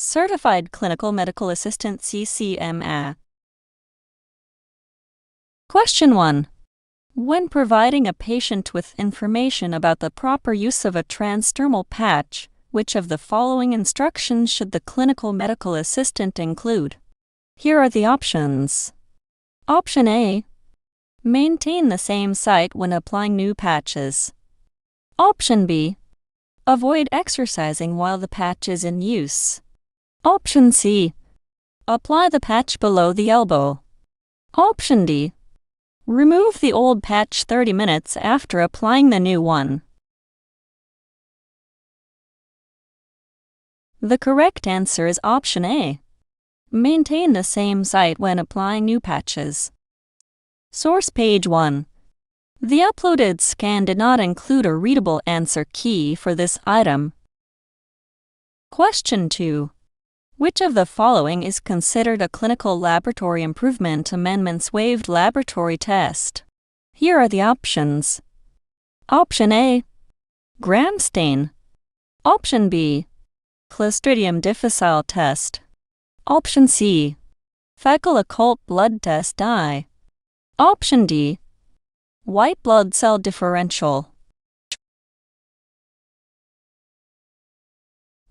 Certified Clinical Medical Assistant CCMA. Question 1. When providing a patient with information about the proper use of a transdermal patch, which of the following instructions should the clinical medical assistant include? Here are the options. Option A. Maintain the same site when applying new patches. Option B. Avoid exercising while the patch is in use. Option C. Apply the patch below the elbow. Option D. Remove the old patch 30 minutes after applying the new one. The correct answer is option A. Maintain the same site when applying new patches. Source page 1. The uploaded scan did not include a readable answer key for this item. Question 2. Which of the following is considered a clinical laboratory improvement amendments waived laboratory test? Here are the options. Option A. Gram stain. Option B. Clostridium difficile test. Option C. Fecal occult blood test dye. Option D. White blood cell differential.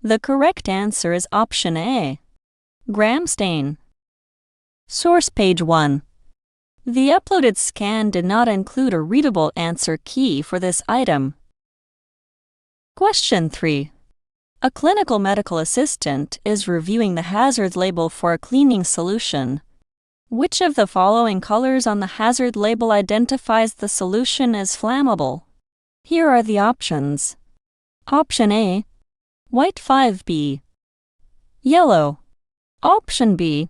The correct answer is option A. Gram stain. Source page 1. The uploaded scan did not include a readable answer key for this item. Question 3. A clinical medical assistant is reviewing the hazard label for a cleaning solution. Which of the following colors on the hazard label identifies the solution as flammable? Here are the options. Option A. White 5B. Yellow. Option B.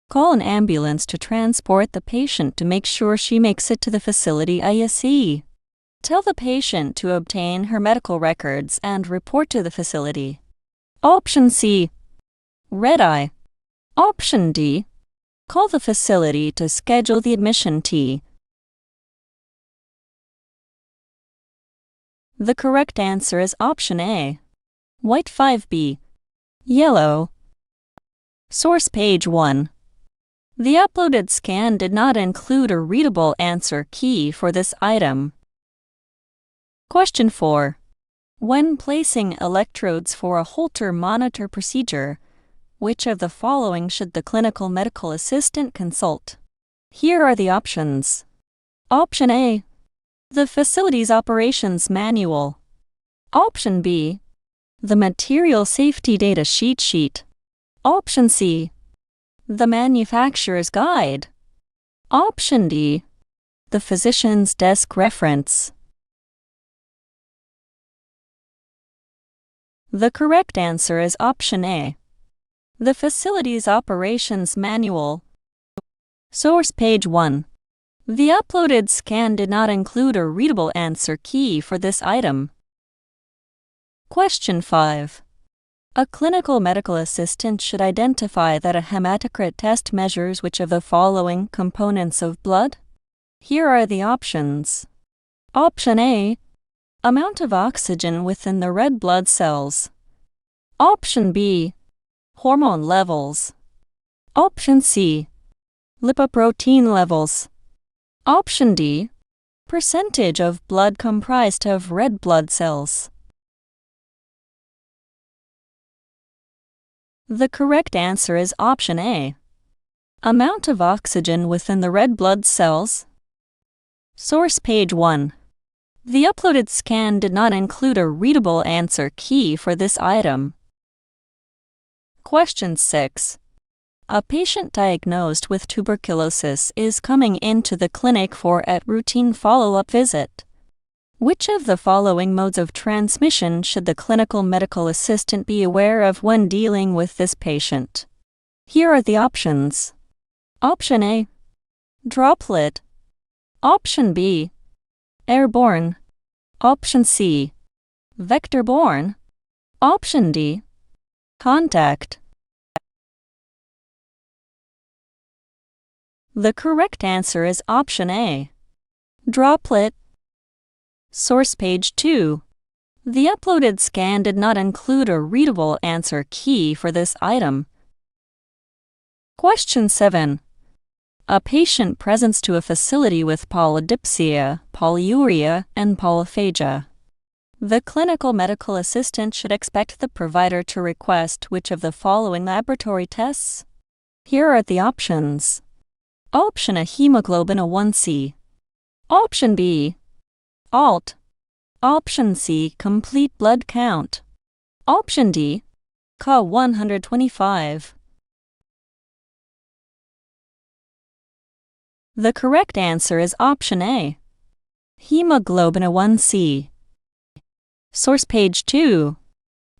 Call an ambulance to transport the patient to make sure she makes it to the facility ASAP. Tell the patient to obtain her medical records and report to the facility. Option C. Red eye. Option D. Call the facility to schedule the admission T. The correct answer is option A. White 5B. Yellow. Source page 1. The uploaded scan did not include a readable answer key for this item. Question 4. When placing electrodes for a Holter monitor procedure, which of the following should the clinical medical assistant consult? Here are the options. Option A. The facility's operations manual. Option B. The material safety data sheet. Option C. The manufacturer's guide. Option D. The physician's desk reference. The correct answer is option A. The facility's operations manual. Source page 1. The uploaded scan did not include a readable answer key for this item. Question 5. A clinical medical assistant should identify that a hematocrit test measures which of the following components of blood? Here are the options. Option A. Amount of oxygen within the red blood cells. Option B. Hormone levels. Option C. Lipoprotein levels. Option D. Percentage of blood comprised of red blood cells. The correct answer is option A. Amount of oxygen within the red blood cells. Source page 1. The uploaded scan did not include a readable answer key for this item. Question 6. A patient diagnosed with tuberculosis is coming into the clinic for a routine follow-up visit. Which of the following modes of transmission should the clinical medical assistant be aware of when dealing with this patient? Here are the options. Option A. Droplet. Option B. Airborne. Option C. Vector-borne. Option D. Contact. The correct answer is option A. Droplet. Source page 2. The uploaded scan did not include a readable answer key for this item. Question 7. A patient presents to a facility with polydipsia, polyuria, and polyphagia. The clinical medical assistant should expect the provider to request which of the following laboratory tests? Here are the options. Option A, hemoglobin A1C. Option B, ALT. Option C, complete blood count. Option D, Ca-125. The correct answer is option A, hemoglobin A1C. Source page 2.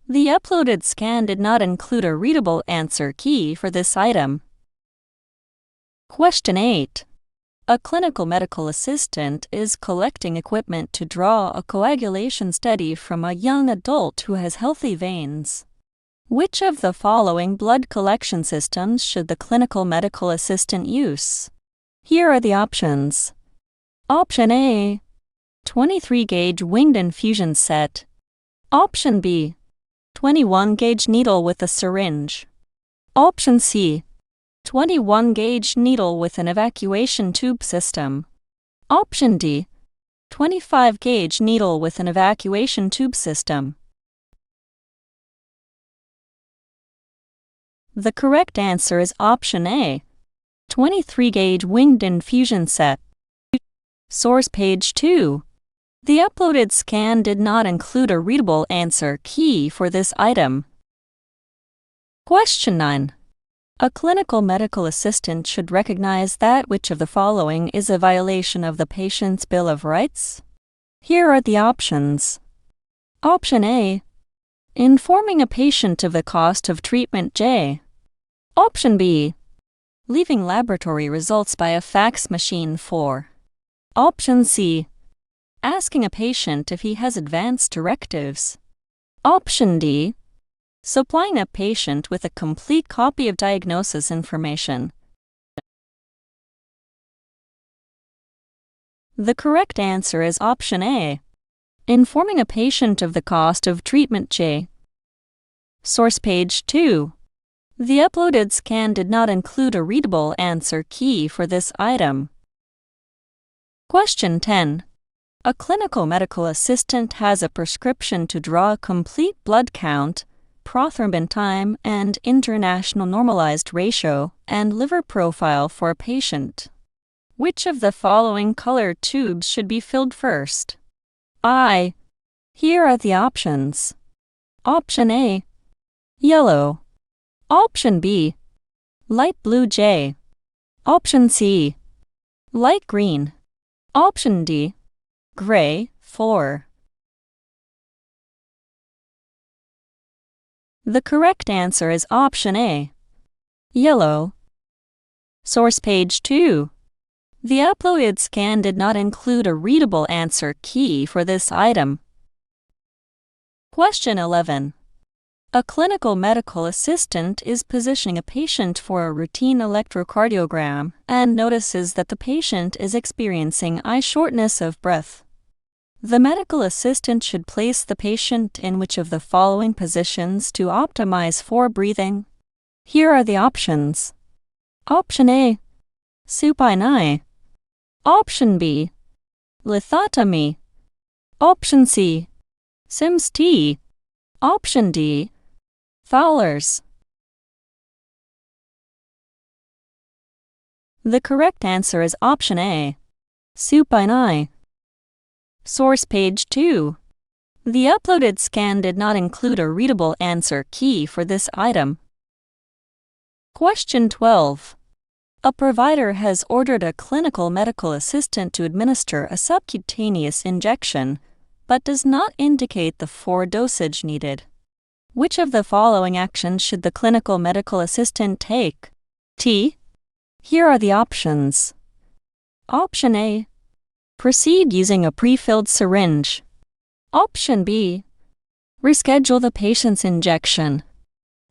The uploaded scan did not include a readable answer key for this item. Question 8. A clinical medical assistant is collecting equipment to draw a coagulation study from a young adult who has healthy veins. Which of the following blood collection systems should the clinical medical assistant use? Here are the options. Option A, 23-gauge winged infusion set. Option B, 21-gauge needle with a syringe. Option C, 21-gauge needle with an evacuation tube system. Option D, 25-gauge needle with an evacuation tube system. The correct answer is option A, 23-gauge winged infusion set. Source page 2. The uploaded scan did not include a readable answer key for this item. Question 9. A clinical medical assistant should recognize that which of the following is a violation of the patient's Bill of Rights? Here are the options. Option A, informing a patient of the cost of treatment J. Option B, leaving laboratory results by a fax machine 4. Option C, asking a patient if he has advance directives. Option D, supplying a patient with a complete copy of diagnosis information. The correct answer is option A, informing a patient of the cost of treatment J. Source page 2. The uploaded scan did not include a readable answer key for this item. Question 10. A clinical medical assistant has a prescription to draw a complete blood count, prothrombin time, and international normalized ratio and liver profile for a patient. Which of the following colored tubes should be filled first? Here are the options. Option A, yellow. Option B, light blue J. Option C, light green. Option D, gray 4. The correct answer is option A, yellow. Source page 2. The uploaded scan did not include a readable answer key for this item. Question 11. A clinical medical assistant is positioning a patient for a routine electrocardiogram and notices that the patient is experiencing shortness of breath. The medical assistant should place the patient in which of the following positions to optimize for breathing? Here are the options. Option A, supine. Option B, lithotomy. Option C, Sims T. Option D, Fowler's. The correct answer is option A, supine. Source page 2. The uploaded scan did not include a readable answer key for this item. Question 12. A provider has ordered a clinical medical assistant to administer a subcutaneous injection, but does not indicate the dosage needed. Which of the following actions should the clinical medical assistant take? Here are the options. Option A, proceed using a pre-filled syringe. Option B, reschedule the patient's injection.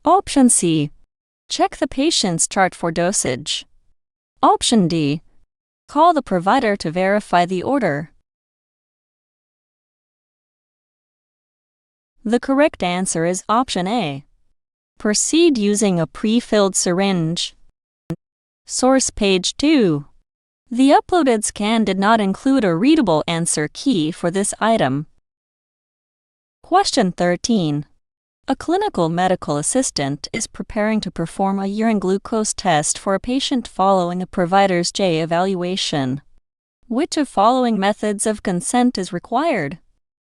Option C, check the patient's chart for dosage. Option D, call the provider to verify the order. The correct answer is option A. Proceed using a pre-filled syringe. Source page 2. The uploaded scan did not include a readable answer key for this item. Question 13. A clinical medical assistant is preparing to perform a urine glucose test for a patient following a provider's J evaluation. Which of following methods of consent is required?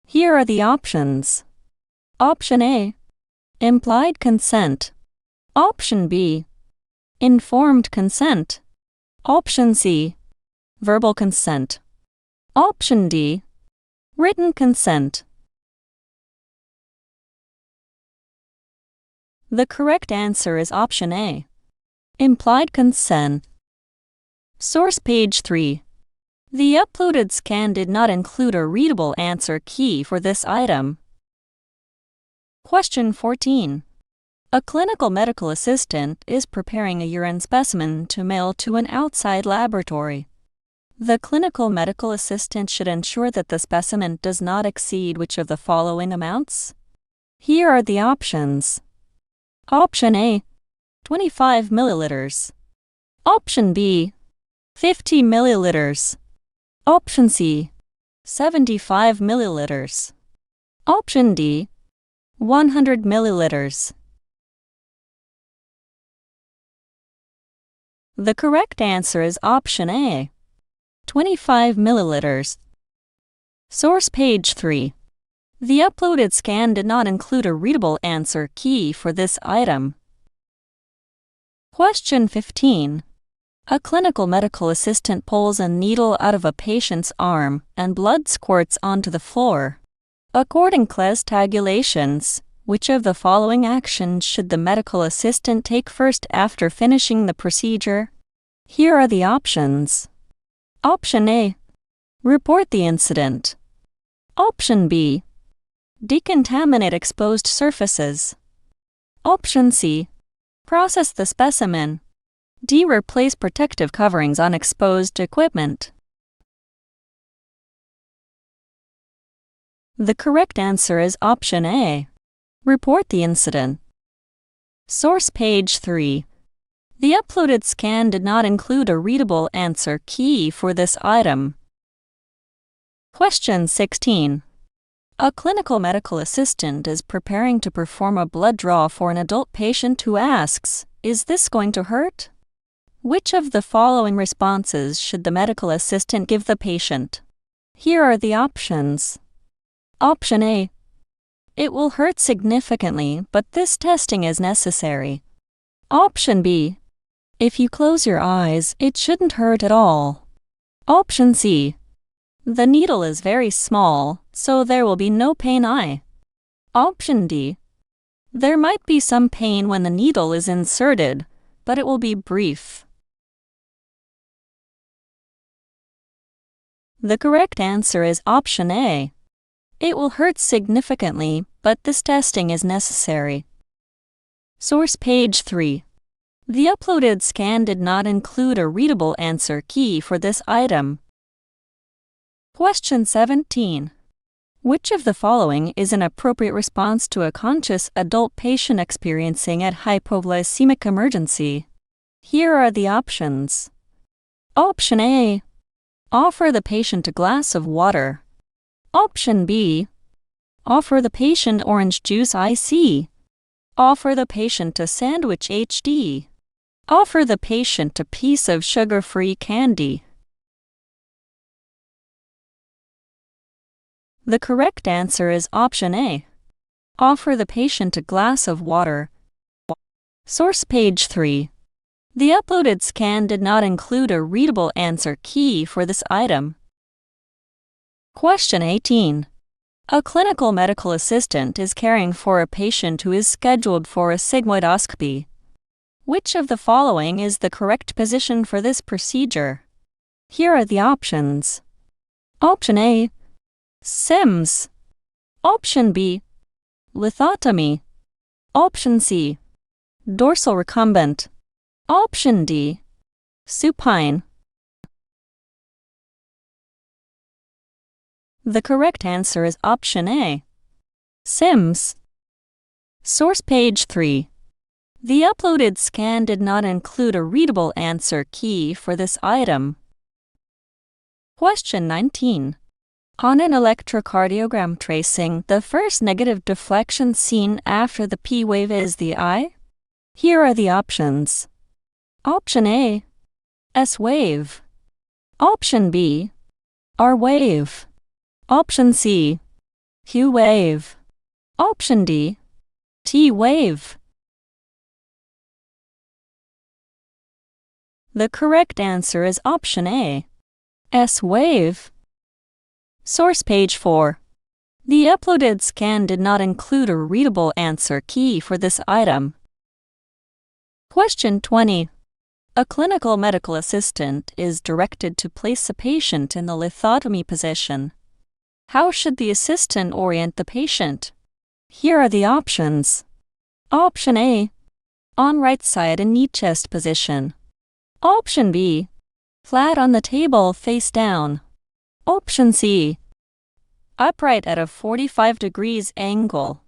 Here are the options. Option A. Implied consent. Option B. Informed consent. Option C. Verbal consent. Option D. Written consent. The correct answer is option A. Implied consent. Source page 3. The uploaded scan did not include a readable answer key for this item. Question 14. A clinical medical assistant is preparing a urine specimen to mail to an outside laboratory. The clinical medical assistant should ensure that the specimen does not exceed which of the following amounts? Here are the options. Option A. 25 milliliters. Option B. 50 milliliters. Option C. 75 milliliters. Option D. 100 milliliters. The correct answer is option A. 25 milliliters. Source page 3. The uploaded scan did not include a readable answer key for this item. Question 15. A clinical medical assistant pulls a needle out of a patient's arm and blood squirts onto the floor. According to CLES tabulations, which of the following actions should the medical assistant take first after finishing the procedure? Here are the options. Option A. Report the incident. Option B. Decontaminate exposed surfaces. Option C. Process the specimen. D. Replace protective coverings on exposed equipment. The correct answer is option A. Report the incident. Source page 3. The uploaded scan did not include a readable answer key for this item. Question 16. A clinical medical assistant is preparing to perform a blood draw for an adult patient who asks, "Is this going to hurt?" Which of the following responses should the medical assistant give the patient? Here are the options. Option A. It will hurt significantly, but this testing is necessary. Option B. If you close your eyes, it shouldn't hurt at all. Option C. The needle is very small, so there will be no pain. Option D. There might be some pain when the needle is inserted, but it will be brief. The correct answer is option A. It will hurt significantly, but this testing is necessary. Source page 3. The uploaded scan did not include a readable answer key for this item. Question 17. Which of the following is an appropriate response to a conscious adult patient experiencing a hypoglycemic emergency? Here are the options. Option A. Offer the patient a glass of water. Option B. Offer the patient orange juice IC. Offer the patient a sandwich HD. Offer the patient a piece of sugar-free candy. The correct answer is option A. Offer the patient a glass of water. Source page 3. The uploaded scan did not include a readable answer key for this item. Question 18. A clinical medical assistant is caring for a patient who is scheduled for a sigmoidoscopy. Which of the following is the correct position for this procedure? Here are the options. Option A. SIMS. Option B. Lithotomy. Option C. Dorsal recumbent. Option D. Supine. The correct answer is option A. Sims. Source page 3. The uploaded scan did not include a readable answer key for this item. Question 19. On an electrocardiogram tracing, the first negative deflection seen after the P wave is the I? Here are the options. Option A, S wave. Option B, R wave. Option C, Q wave. Option D, T wave. The correct answer is option A, S wave. Source page 4. The uploaded scan did not include a readable answer key for this item. Question 20. A clinical medical assistant is directed to place a patient in the lithotomy position. How should the assistant orient the patient? Here are the options. Option A, on right side in knee chest position. Option B, flat on the table face down. Option C, upright at a 45 degrees angle.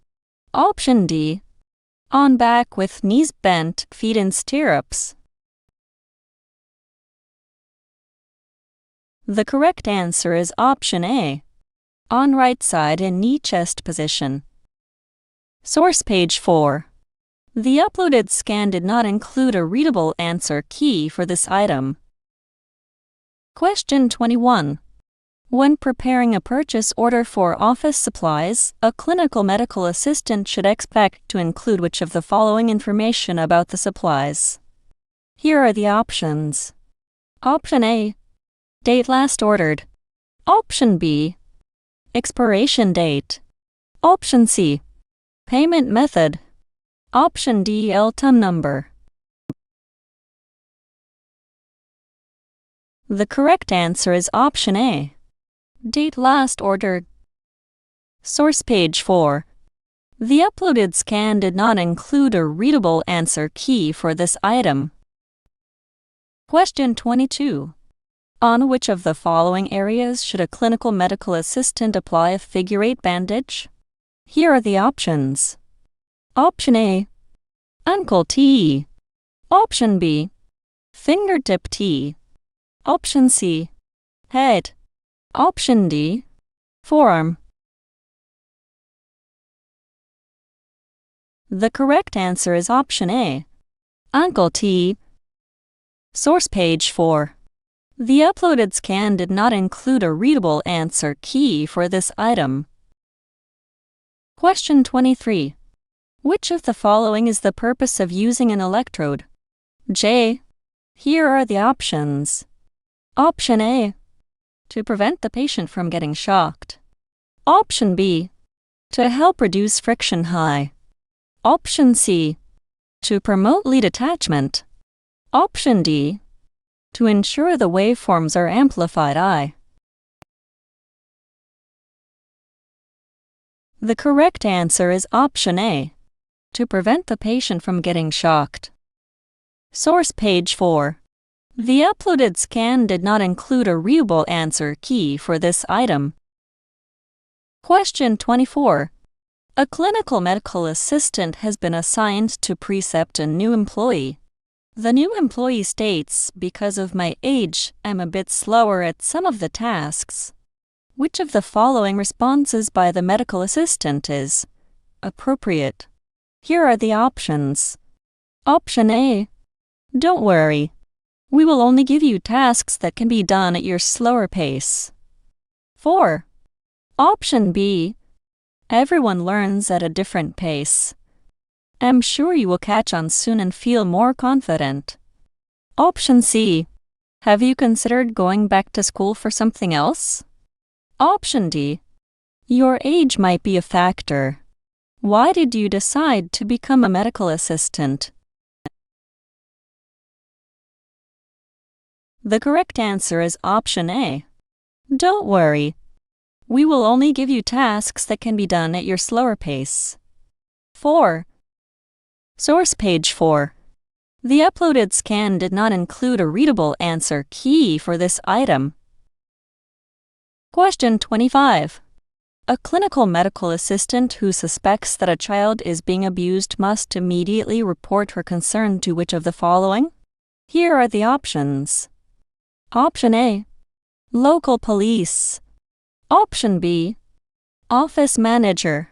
Option D, on back with knees bent, feet in stirrups. The correct answer is option A, on right side in knee chest position. Source page 4. The uploaded scan did not include a readable answer key for this item. Question 21. When preparing a purchase order for office supplies, a clinical medical assistant should expect to include which of the following information about the supplies? Here are the options. Option A, date last ordered. Option B, expiration date. Option C, payment method. Option D, LTM number. The correct answer is option A, date last ordered. Source page 4. The uploaded scan did not include a readable answer key for this item. Question 22. On which of the following areas should a clinical medical assistant apply a figure-8 bandage? Here are the options. Option A, ankle T. Option B, fingertip T. Option C, head. Option D, forearm. The correct answer is option A, ankle T. Source page 4. The uploaded scan did not include a readable answer key for this item. Question 23. Which of the following is the purpose of using an electrode? J. Here are the options. Option A, to prevent the patient from getting shocked. Option B, to help reduce friction high. Option C, to promote lead attachment. Option D, to ensure the waveforms are amplified I. The correct answer is option A, to prevent the patient from getting shocked. Source page 4. The uploaded scan did not include a readable answer key for this item. Question 24. A clinical medical assistant has been assigned to precept a new employee. The new employee states, because of my age, I'm a bit slower at some of the tasks. Which of the following responses by the medical assistant is appropriate? Here are the options. Option A, don't worry. We will only give you tasks that can be done at your slower pace. 4. Option B, everyone learns at a different pace. I'm sure you will catch on soon and feel more confident. Option C, have you considered going back to school for something else? Option D, your age might be a factor. Why did you decide to become a medical assistant? The correct answer is option A. Don't worry. We will only give you tasks that can be done at your slower pace. 4. Source page 4. The uploaded scan did not include a readable answer key for this item. Question 25. A clinical medical assistant who suspects that a child is being abused must immediately report her concern to which of the following? Here are the options. Option A, local police. Option B, office manager.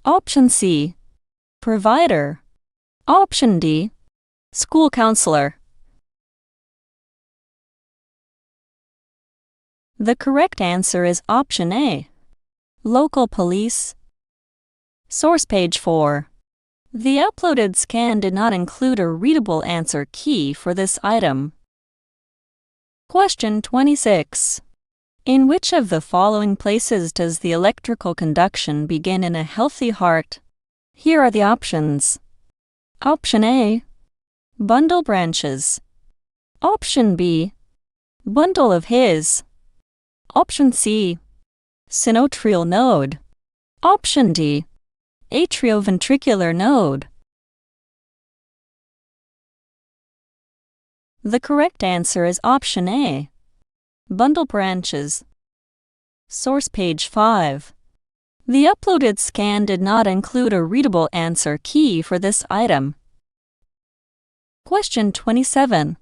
Option C, provider. Option D, school counselor. The correct answer is option A, local police. Source page 4. The uploaded scan did not include a readable answer key for this item. Question 26. In which of the following places does the electrical conduction begin in a healthy heart? Here are the options. Option A, bundle branches. Option B, bundle of His. Option C, sinoatrial node. Option D, atrioventricular node. The correct answer is option A, bundle branches. Source page 5. The uploaded scan did not include a readable answer key for this item. Question 27.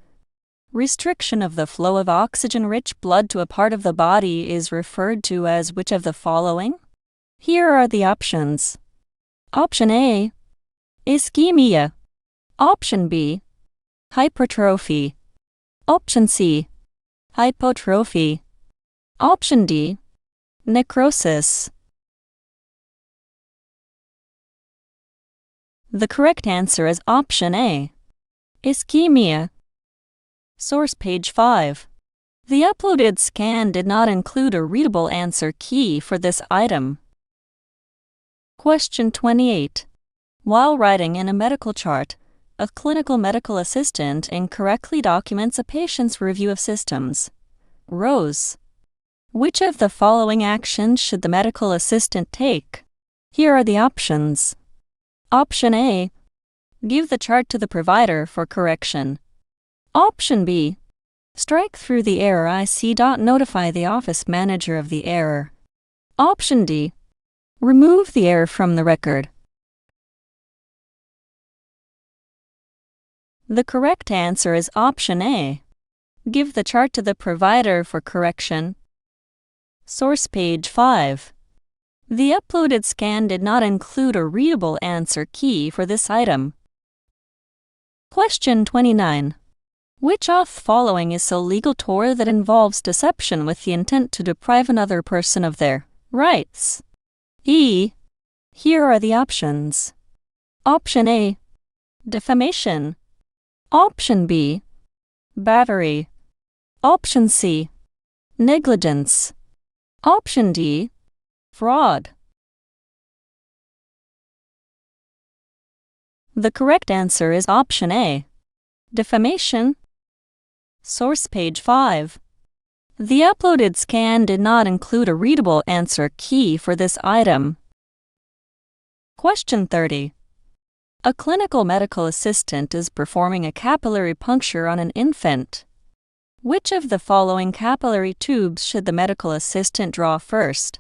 Restriction of the flow of oxygen-rich blood to a part of the body is referred to as which of the following? Here are the options. Option A, ischemia. Option B, hypertrophy. Option C, hypotrophy. Option D, necrosis. The correct answer is option A, ischemia. Source page 5. The uploaded scan did not include a readable answer key for this item. Question 28. While writing in a medical chart, a clinical medical assistant incorrectly documents a patient's review of systems. Rows. Which of the following actions should the medical assistant take? Here are the options. Option A, give the chart to the provider for correction. Option B, strike through the error IC. Notify the office manager of the error. Option D, remove the error from the record. The correct answer is option A, give the chart to the provider for correction. Source page 5. The uploaded scan did not include a readable answer key for this item. Question 29. Which of the following is a legal tort that involves deception with the intent to deprive another person of their rights? E. Here are the options. Option A, defamation. Option B, battery. Option C, negligence. Option D, fraud. The correct answer is option A, defamation. Source page 5. The uploaded scan did not include a readable answer key for this item. Question 30. A clinical medical assistant is performing a capillary puncture on an infant. Which of the following capillary tubes should the medical assistant draw first?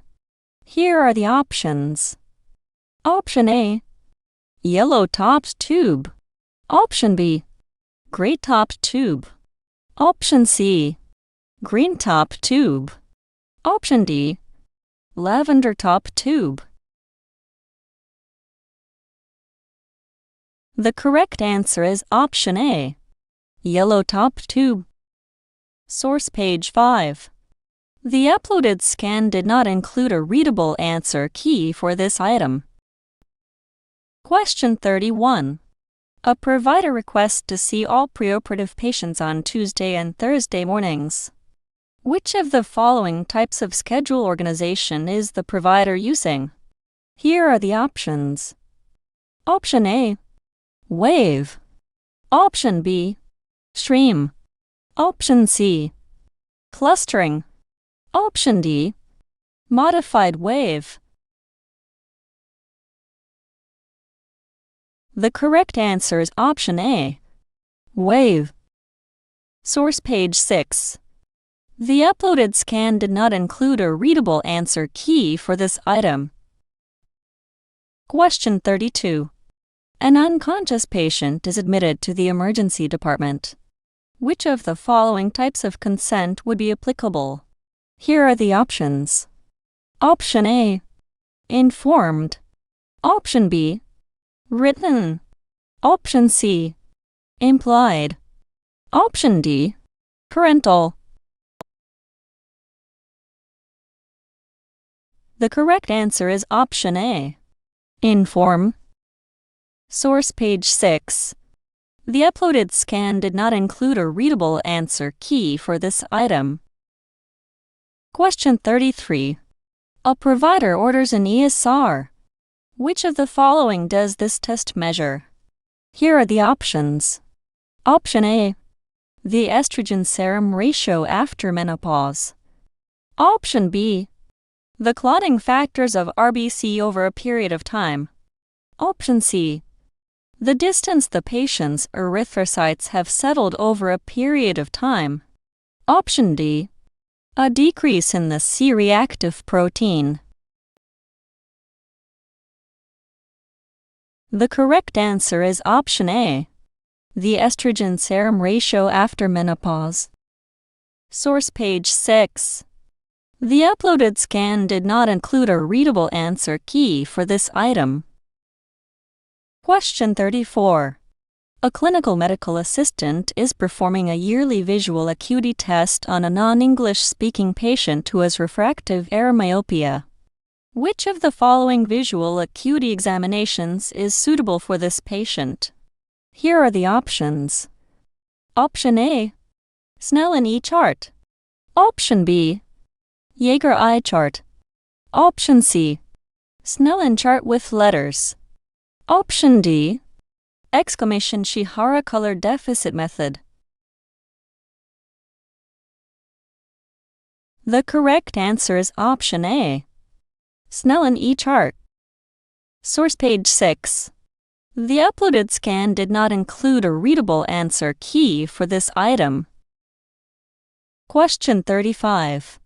Here are the options. Option A, yellow-topped tube. Option B, gray-topped tube. Option C, green-topped tube. Option D, lavender-topped tube. The correct answer is option A, yellow-topped tube. Source page 5. The uploaded scan did not include a readable answer key for this item. Question 31. A provider requests to see all preoperative patients on Tuesday and Thursday mornings. Which of the following types of schedule organization is the provider using? Here are the options. Option A, wave. Option B, stream. Option C, clustering. Option D, modified wave. The correct answer is option A, wave. Source page 6. The uploaded scan did not include a readable answer key for this item. Question 32. An unconscious patient is admitted to the emergency department. Which of the following types of consent would be applicable? Here are the options. Option A, informed. Option B, written. Option C, implied. Option D, parental. The correct answer is option A, inform. Source page 6. The uploaded scan did not include a readable answer key for this item. Question 33. A provider orders an ESR. Which of the following does this test measure? Here are the options. Option A, the estrogen serum ratio after menopause. Option B, the clotting factors of RBC over a period of time. Option C, the distance the patient's erythrocytes have settled over a period of time. Option D, a decrease in the C-reactive protein. The correct answer is option A, the estrogen serum ratio after menopause. Source page 6. The uploaded scan did not include a readable answer key for this item. Question 34. A clinical medical assistant is performing a yearly visual acuity test on a non-English speaking patient who has refractive error myopia. Which of the following visual acuity examinations is suitable for this patient? Here are the options. Option A, Snellen and E chart. Option B, Jaeger eye chart. Option C, Snellen chart with letters. Option D, Shihara color deficit method. The correct answer is option A, Snellen E chart. Source page 6. The uploaded scan did not include a readable answer key for this item. Question 35.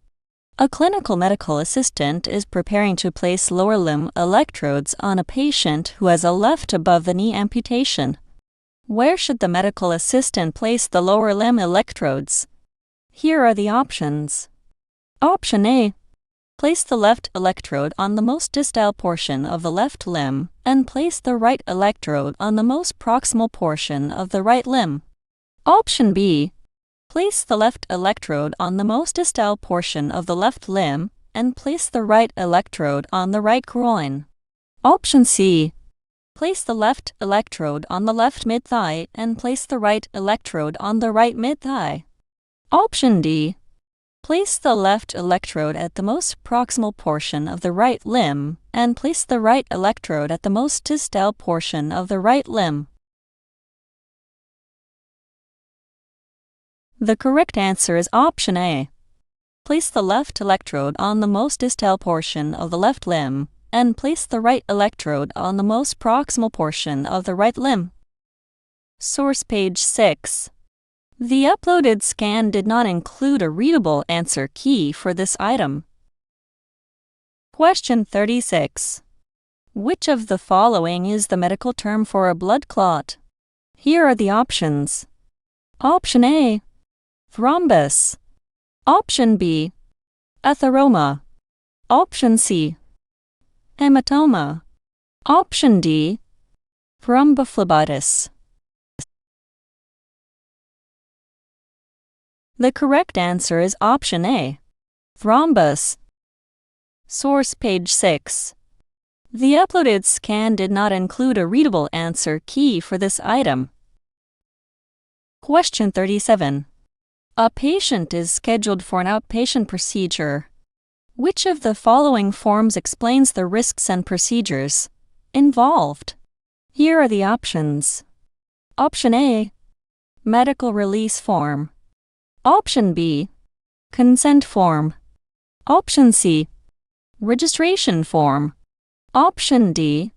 A clinical medical assistant is preparing to place lower limb electrodes on a patient who has a left above the knee amputation. Where should the medical assistant place the lower limb electrodes? Here are the options. Option A, place the left electrode on the most distal portion of the left limb and place the right electrode on the most proximal portion of the right limb. Option B, place the left electrode on the most distal portion of the left limb and place the right electrode on the right groin. Option C, place the left electrode on the left mid-thigh and place the right electrode on the right mid-thigh. Option D, place the left electrode at the most proximal portion of the right limb and place the right electrode at the most distal portion of the right limb. The correct answer is option A. Place the left electrode on the most distal portion of the left limb and place the right electrode on the most proximal portion of the right limb. Source page 6. The uploaded scan did not include a readable answer key for this item. Question 36. Which of the following is the medical term for a blood clot? Here are the options. Option A, thrombus. Option B, atheroma. Option C, hematoma. Option D, thrombophlebitis. The correct answer is option A, thrombus. Source page 6. The uploaded scan did not include a readable answer key for this item. Question 37. A patient is scheduled for an outpatient procedure. Which of the following forms explains the risks and procedures involved? Here are the options. Option A, medical release form. Option B, consent form. Option C, registration form. Option D,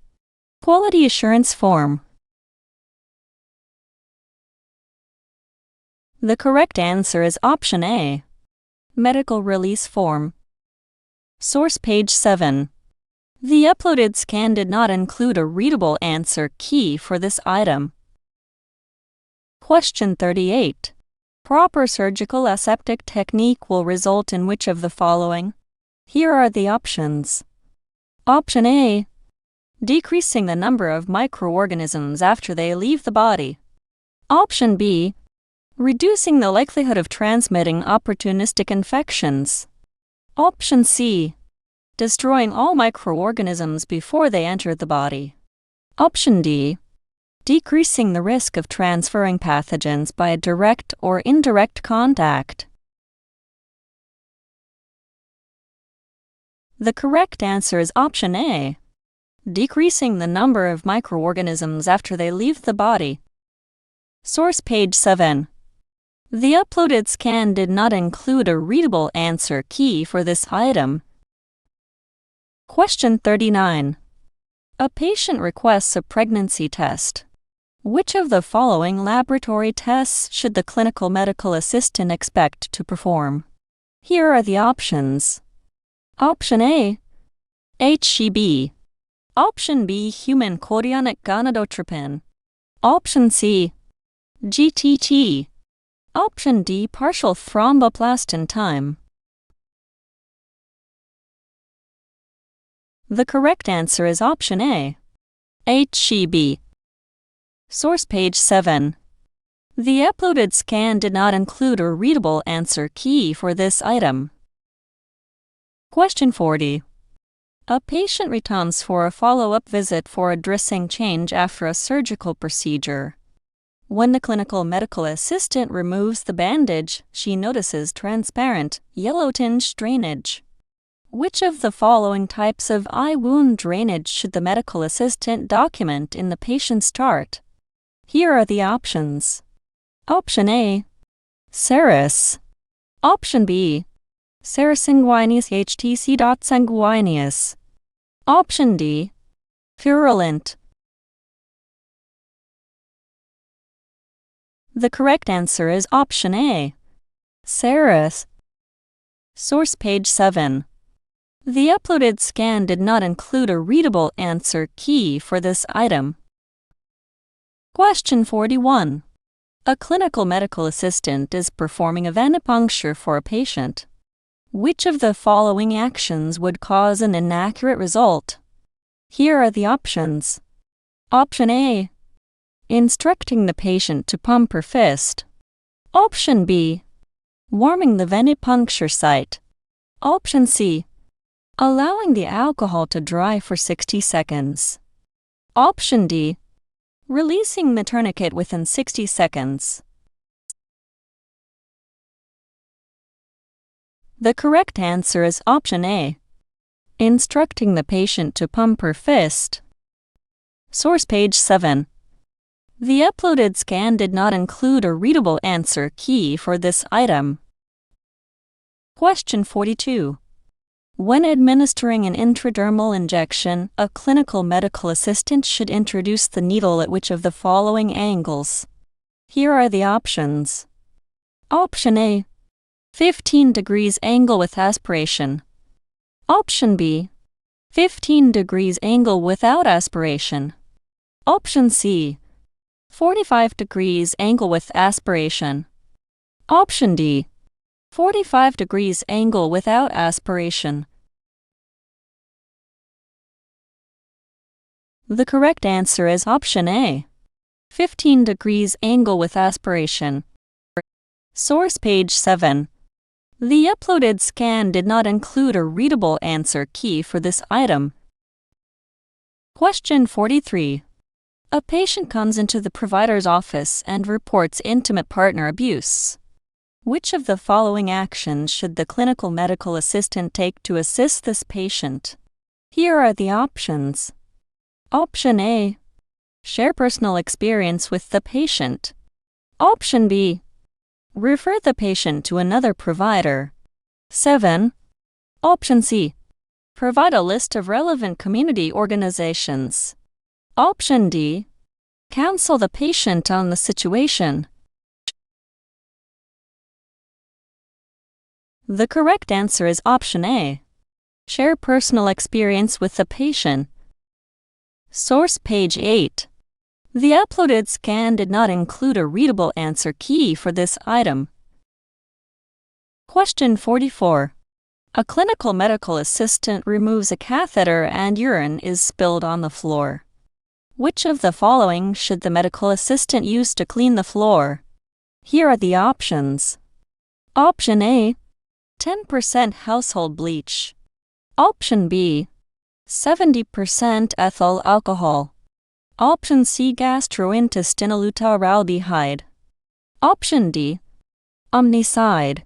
quality assurance form. The correct answer is option A, Medical release form. Source page 7. The uploaded scan did not include a readable answer key for this item. Question 38. Proper surgical aseptic technique will result in which of the following? Here are the options. Option A. Decreasing the number of microorganisms after they leave the body. Option B. Reducing the likelihood of transmitting opportunistic infections. Option C. Destroying all microorganisms before they enter the body. Option D. Decreasing the risk of transferring pathogens by direct or indirect contact. The correct answer is option A. Decreasing the number of microorganisms after they leave the body. Source page 7. The uploaded scan did not include a readable answer key for this item. Question 39. A patient requests a pregnancy test. Which of the following laboratory tests should the clinical medical assistant expect to perform? Here are the options. Option A. HCB. Option B. Human chorionic gonadotropin. Option C. GTT. Option D. Partial thromboplastin time. The correct answer is option A. HCB. Source page 7. The uploaded scan did not include a readable answer key for this item. Question 40. A patient returns for a follow-up visit for a dressing change after a surgical procedure. When the clinical medical assistant removes the bandage, she notices transparent, yellow-tinged drainage. Which of the following types of eye wound drainage should the medical assistant document in the patient's chart? Here are the options. Option A. Serous. Option B. Serous sanguineus HTC.sanguineus. Option D. Purulent. The correct answer is option A. Serous. Source page 7. The uploaded scan did not include a readable answer key for this item. Question 41. A clinical medical assistant is performing a venipuncture for a patient. Which of the following actions would cause an inaccurate result? Here are the options. Option A. Instructing the patient to pump her fist. Option B. Warming the venipuncture site. Option C. Allowing the alcohol to dry for 60 seconds. Option D. Releasing the tourniquet within 60 seconds. The correct answer is option A. Instructing the patient to pump her fist. Source page 7. The uploaded scan did not include a readable answer key for this item. Question 42. When administering an intradermal injection, a clinical medical assistant should introduce the needle at which of the following angles? Here are the options. Option A. 15 degrees angle with aspiration. Option B. 15 degrees angle without aspiration. Option C. 45 degrees angle with aspiration. Option D. 45 degrees angle without aspiration. The correct answer is option A. 15 degrees angle with aspiration. Source page 7. The uploaded scan did not include a readable answer key for this item. Question 43. A patient comes into the provider's office and reports intimate partner abuse. Which of the following actions should the clinical medical assistant take to assist this patient? Here are the options. Option A. Share personal experience with the patient. Option B. Refer the patient to another provider. 7. Option C. Provide a list of relevant community organizations. Option D. Counsel the patient on the situation. The correct answer is option A. Share personal experience with the patient. Source page 8. The uploaded scan did not include a readable answer key for this item. Question 44. A clinical medical assistant removes a catheter and urine is spilled on the floor. Which of the following should the medical assistant use to clean the floor? Here are the options. Option A, 10% household bleach. Option B, 70% ethyl alcohol. Option C, gastrointestinal-butyraldehyde. Option D, omnicide.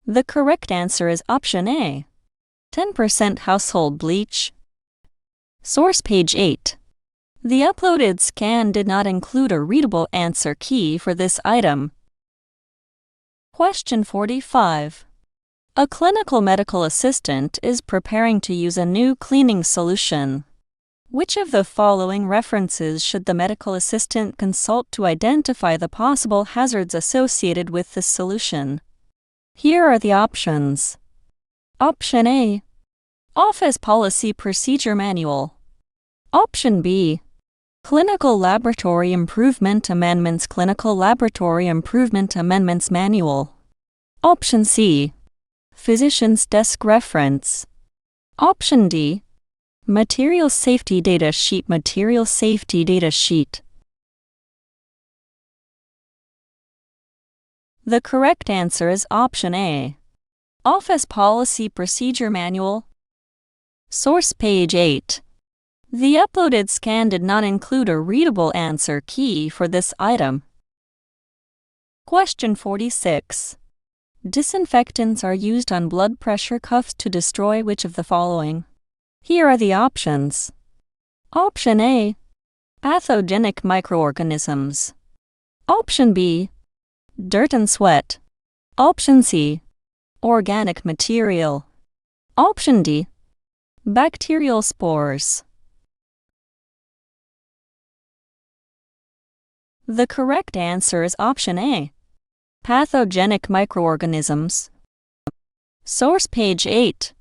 The correct answer is option A, 10% household bleach. Source page 8. The uploaded scan did not include a readable answer key for this item. Question 45. A clinical medical assistant is preparing to use a new cleaning solution. Which of the following references should the medical assistant consult to identify the possible hazards associated with this solution? Here are the options. Option A, Office Policy Procedure Manual. Option B, Clinical Laboratory Improvement Amendments Clinical Laboratory Improvement Amendments Manual. Option C, Physician's Desk Reference. Option D, Material Safety Data Sheet Material Safety Data Sheet. The correct answer is option A, Office Policy Procedure Manual. Source page 8. The uploaded scan did not include a readable answer key for this item. Question 46. Disinfectants are used on blood pressure cuffs to destroy which of the following? Here are the options. Option A, pathogenic microorganisms. Option B, dirt and sweat. Option C, organic material. Option D, bacterial spores. The correct answer is option A, pathogenic microorganisms. Source page 8.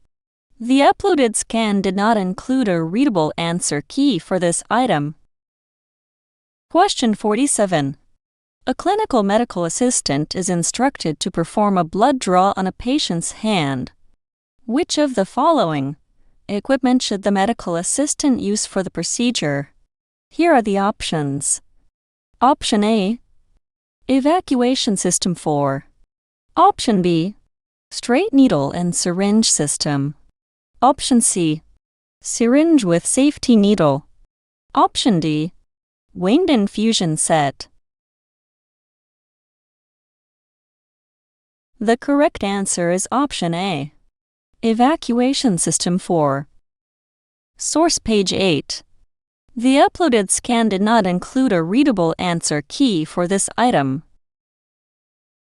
The uploaded scan did not include a readable answer key for this item. Question 47. A clinical medical assistant is instructed to perform a blood draw on a patient's hand. Which of the following equipment should the medical assistant use for the procedure? Here are the options. Option A, Evacuation System 4. Option B, Straight Needle and Syringe System. Option C, Syringe with Safety Needle. Option D, Winged Infusion Set. The correct answer is option A, Evacuation System 4. Source page 8. The uploaded scan did not include a readable answer key for this item.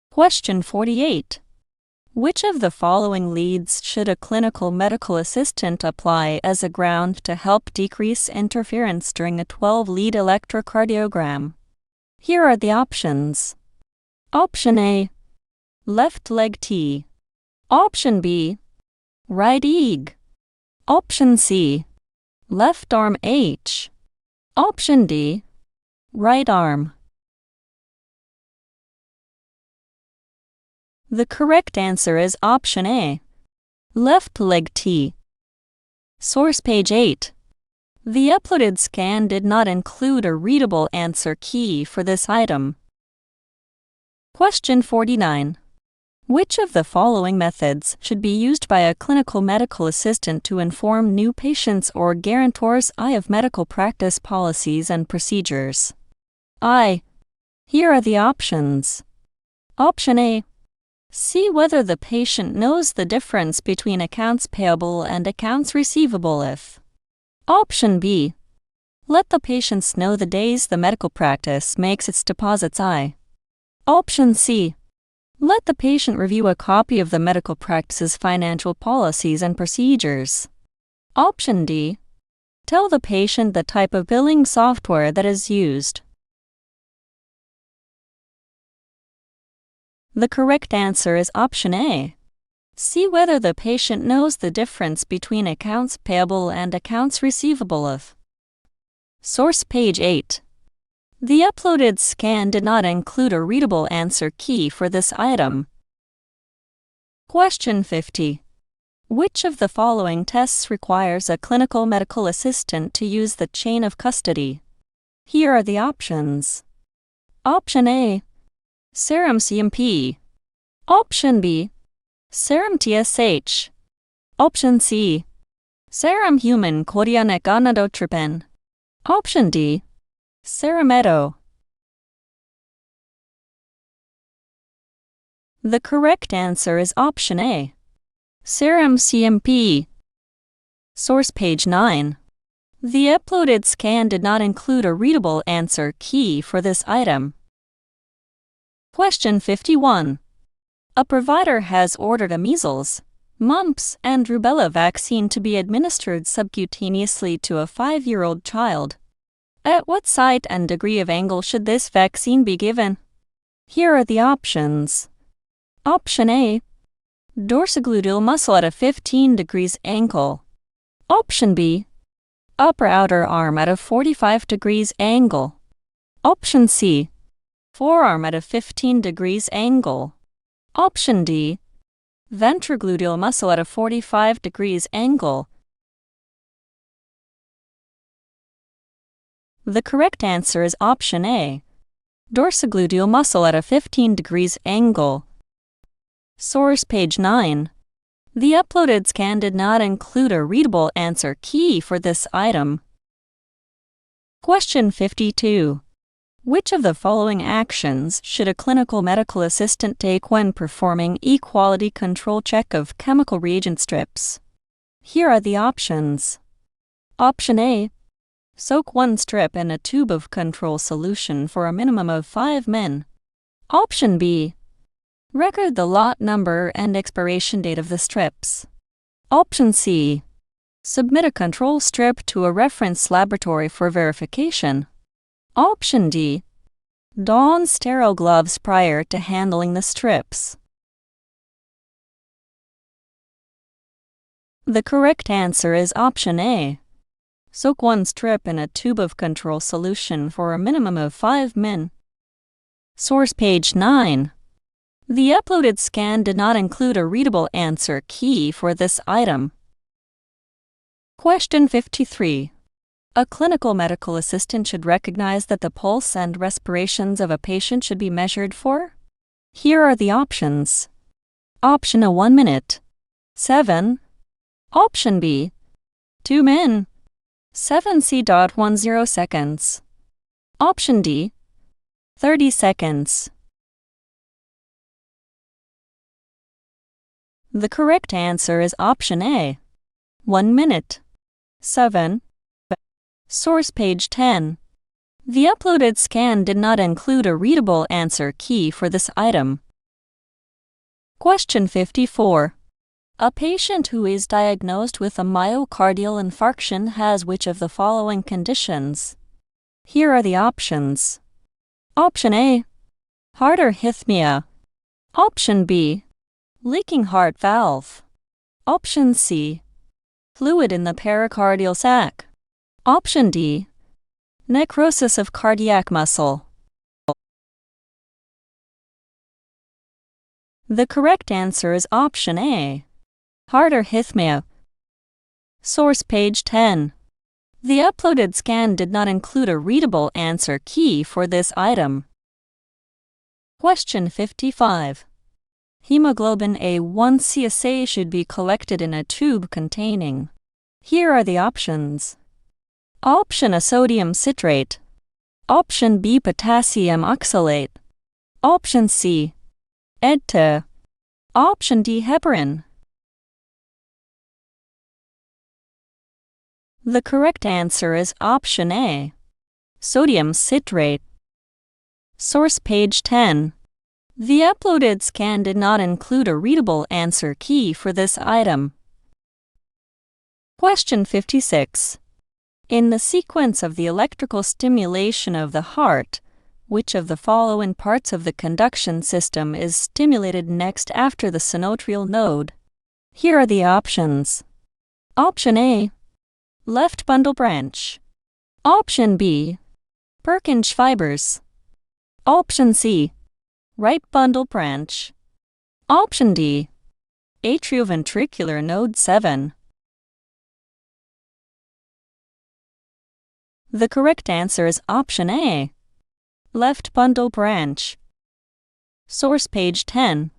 Question 48. Which of the following leads should a clinical medical assistant apply as a ground to help decrease interference during a 12-lead electrocardiogram? Here are the options. Option A, left leg T. Option B, right EEG. Option C, left arm H. Option D, right arm. The correct answer is option A, left leg T. Source page 8. The uploaded scan did not include a readable answer key for this item. Question 49. Which of the following methods should be used by a clinical medical assistant to inform new patients or guarantors of medical practice policies and procedures? Here are the options. Option A, see whether the patient knows the difference between accounts payable and accounts receivable if. Option B, let the patients know the days the medical practice makes its deposits. Option C, let the patient review a copy of the medical practice's financial policies and procedures. Option D, tell the patient the type of billing software that is used. The correct answer is option A. See whether the patient knows the difference between accounts payable and accounts receivable of. Source page 8. The uploaded scan did not include a readable answer key for this item. Question 50. Which of the following tests requires a clinical medical assistant to use the chain of custody? Here are the options. Option A. Serum CMP. Option B. Serum TSH. Option C. Serum human chorionic gonadotropin. Option D. Serum Edo. The correct answer is option A. Serum CMP. Source page 9. The uploaded scan did not include a readable answer key for this item. Question 51. A provider has ordered a measles, mumps, and rubella vaccine to be administered subcutaneously to a 5-year-old child. At what site and degree of angle should this vaccine be given? Here are the options. Option A. Dorsogluteal muscle at a 15 degrees angle. Option B. Upper outer arm at a 45 degrees angle. Option C. Forearm at a 15 degrees angle. Option D. Ventrogluteal muscle at a 45 degrees angle. The correct answer is option A. Dorsogluteal muscle at a 15 degrees angle. Source page 9. The uploaded scan did not include a readable answer key for this item. Question 52. Which of the following actions should a clinical medical assistant take when performing E-quality control check of chemical reagent strips? Here are the options. Option A. Soak 1 strip in a tube of control solution for a minimum of 5 min. Option B. Record the lot number and expiration date of the strips. Option C. Submit a control strip to a reference laboratory for verification. Option D. Don sterile gloves prior to handling the strips. The correct answer is option A. Soak 1 strip in a tube of control solution for a minimum of 5 min. Source page 9. The uploaded scan did not include a readable answer key for this item. Question 53. A clinical medical assistant should recognize that the pulse and respirations of a patient should be measured for? Here are the options. Option A 1 minute. 7. Option B. 2 min. 7c.10 seconds. Option D. 30 seconds. The correct answer is option A. 1 minute. 7. Source page 10. The uploaded scan did not include a readable answer key for this item. Question 54. A patient who is diagnosed with a myocardial infarction has which of the following conditions? Here are the options. Option A. Heart arrhythmia. Option B. Leaking heart valve. Option C. Fluid in the pericardial sac. Option D. Necrosis of cardiac muscle. The correct answer is option A. Heart arrhythmia. Source page 10. The uploaded scan did not include a readable answer key for this item. Question 55. Hemoglobin A1C assay should be collected in a tube containing. Here are the options. Option A sodium citrate. Option B potassium oxalate. Option C EDTA. Option D heparin. The correct answer is option A. Sodium citrate. Source page 10. The uploaded scan did not include a readable answer key for this item. Question 56. In the sequence of the electrical stimulation of the heart, Which of the following parts of the conduction system is stimulated next after the sinoatrial node? Here are the options. Option A, left bundle branch. Option B, Purkinje fibers. Option C, right bundle branch. Option D, atrioventricular node 7. The correct answer is option A, left bundle branch. Source page 10.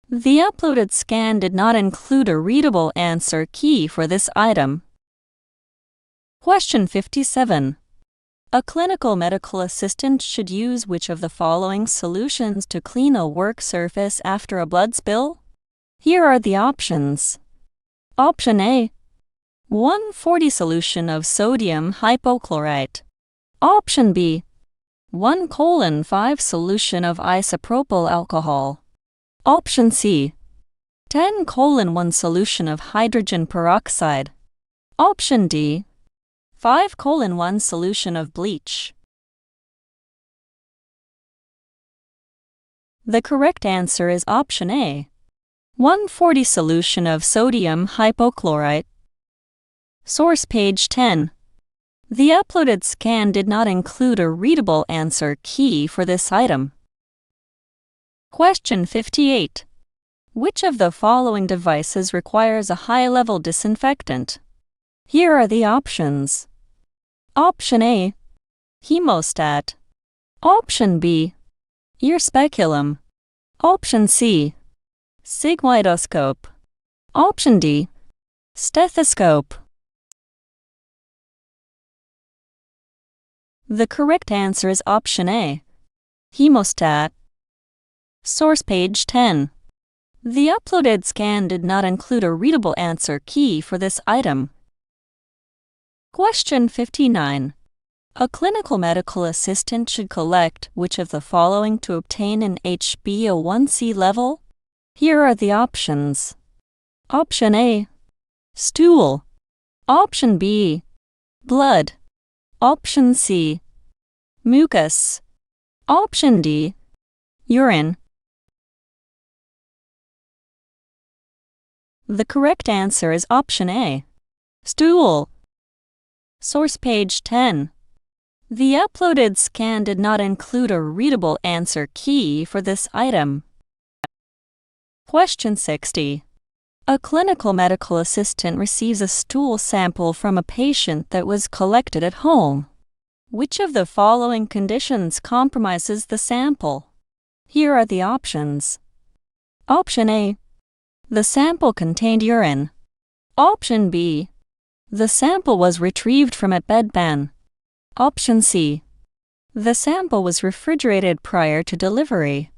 The uploaded scan did not include a readable answer key for this item. Question 57. A clinical medical assistant should use which of the following solutions to clean a work surface after a blood spill? Here are the options. Option A, 140 solution of sodium hypochlorite. Option B, 1:5 solution of isopropyl alcohol. Option C, 10:1 solution of hydrogen peroxide. Option D, 5:1 solution of bleach. The correct answer is option A, 140 solution of sodium hypochlorite. Source page 10. The uploaded scan did not include a readable answer key for this item. Question 58. Which of the following devices requires a high-level disinfectant? Here are the options. Option A, hemostat. Option B, ear speculum. Option C, sigmoidoscope. Option D, stethoscope. The correct answer is option A, hemostat. Source page 10. The uploaded scan did not include a readable answer key for this item. Question 59. A clinical medical assistant should collect which of the following to obtain an HbA1c level? Here are the options. Option A, stool. Option B, blood. Option C, mucus. Option D, urine. The correct answer is option A, stool. Source page 10. The uploaded scan did not include a readable answer key for this item. Question 60. A clinical medical assistant receives a stool sample from a patient that was collected at home. Which of the following conditions compromises the sample? Here are the options. Option A, the sample contained urine. Option B, the sample was retrieved from a bedpan. Option C, the sample was refrigerated prior to delivery.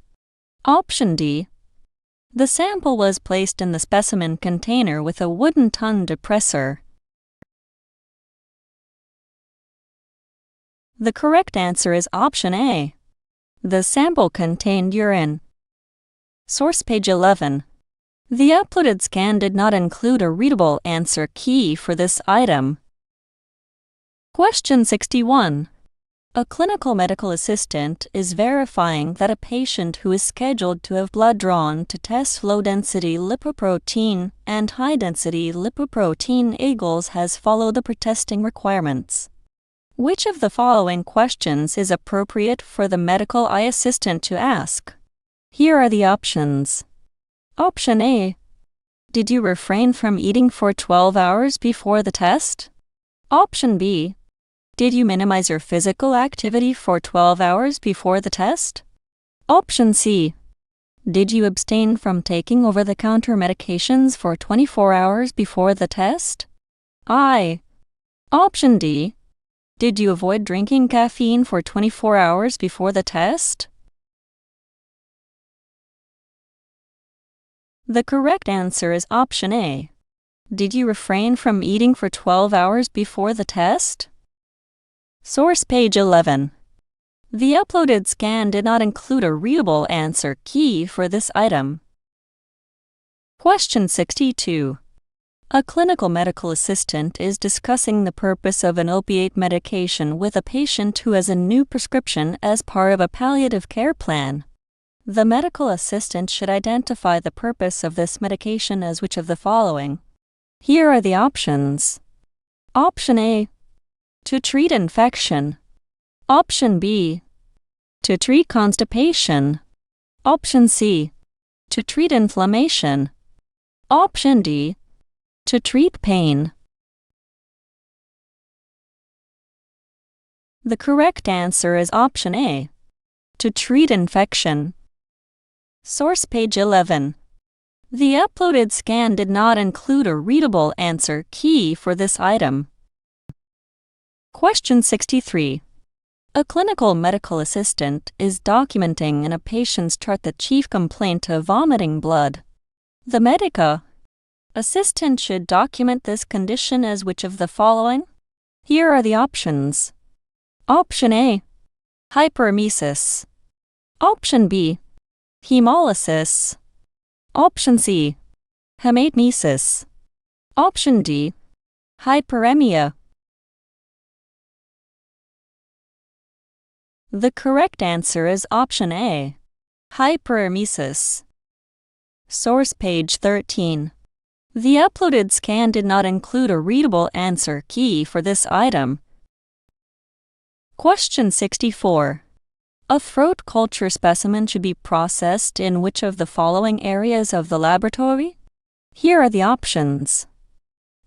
Option D, the sample was placed in the specimen container with a wooden tongue depressor. The correct answer is option A, the sample contained urine. Source page 11. The uploaded scan did not include a readable answer key for this item. Question 61. A clinical medical assistant is verifying that a patient who is scheduled to have blood drawn to test low-density lipoprotein and high-density lipoprotein eagles has followed the pretesting requirements. Which of the following questions is appropriate for the medical eye assistant to ask? Here are the options. Option A, did you refrain from eating for 12 hours before the test? Option B, did you minimize your physical activity for 12 hours before the test? Option C, did you abstain from taking over-the-counter medications for 24 hours before the test? Option D, did you avoid drinking caffeine for 24 hours before the test? The correct answer is option A. Did you refrain from eating for 12 hours before the test? Source page 11. The uploaded scan did not include a readable answer key for this item. Question 62. A clinical medical assistant is discussing the purpose of an opiate medication with a patient who has a new prescription as part of a palliative care plan. The medical assistant should identify the purpose of this medication as which of the following. Here are the options. Option A. To treat infection. Option B. To treat constipation. Option C. To treat inflammation. Option D. To treat pain. The correct answer is option A. To treat infection. Source page 11. The uploaded scan did not include a readable answer key for this item. Question 63. A clinical medical assistant is documenting in a patient's chart the chief complaint of vomiting blood. The medical assistant should document this condition as which of the following? Here are the options. Option A. Hyperemesis. Option B. Hemolysis. Option C. Hematemesis. Option D. Hyperemia. The correct answer is option A. Hyperemesis. Source page 13. The uploaded scan did not include a readable answer key for this item. Question 64. A throat culture specimen should be processed in which of the following areas of the laboratory? Here are the options.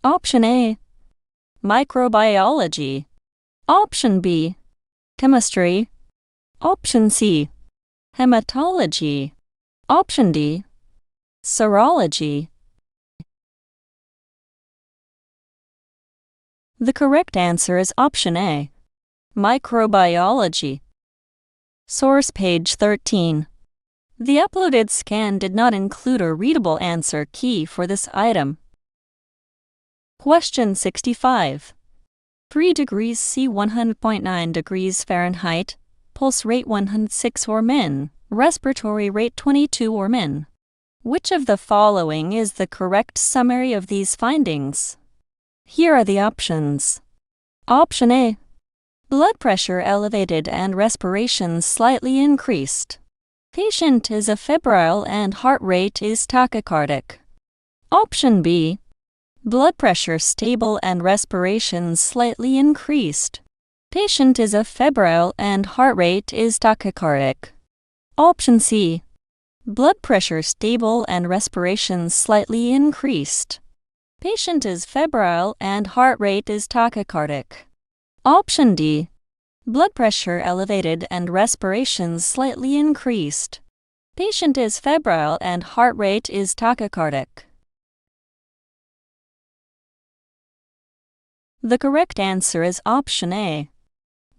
Option A. Microbiology. Option B. Chemistry. Option C. Hematology. Option D. Serology. The correct answer is option A. Microbiology. Source page 13. The uploaded scan did not include a readable answer key for this item. Question 65. 3 degrees C 100.9 degrees Fahrenheit, pulse rate 106 or min, respiratory rate 22 or min. Which of the following is the correct summary of these findings? Here are the options. Option A. Blood pressure elevated and respiration slightly increased. Patient is febrile and heart rate is tachycardic. Option B. Blood pressure stable and respiration slightly increased. Patient is febrile and heart rate is tachycardic. Option C. Blood pressure stable and respiration slightly increased. Patient is febrile and heart rate is tachycardic. Option D. Blood pressure elevated and respiration slightly increased. Patient is febrile and heart rate is tachycardic. The correct answer is option A.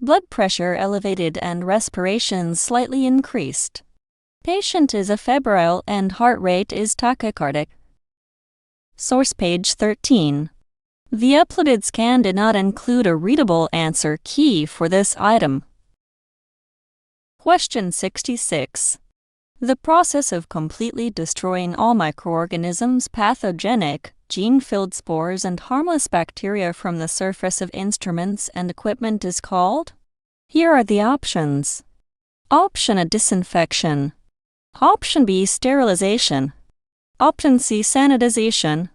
Blood pressure elevated and respiration slightly increased. Patient is febrile and heart rate is tachycardic. Source page 13. The uploaded scan did not include a readable answer key for this item. Question 66. The process of completely destroying all microorganisms, pathogenic, gene-filled spores, and harmless bacteria from the surface of instruments and equipment is called? Here are the options. Option A. Disinfection. Option B. Sterilization. Option C. Sanitization.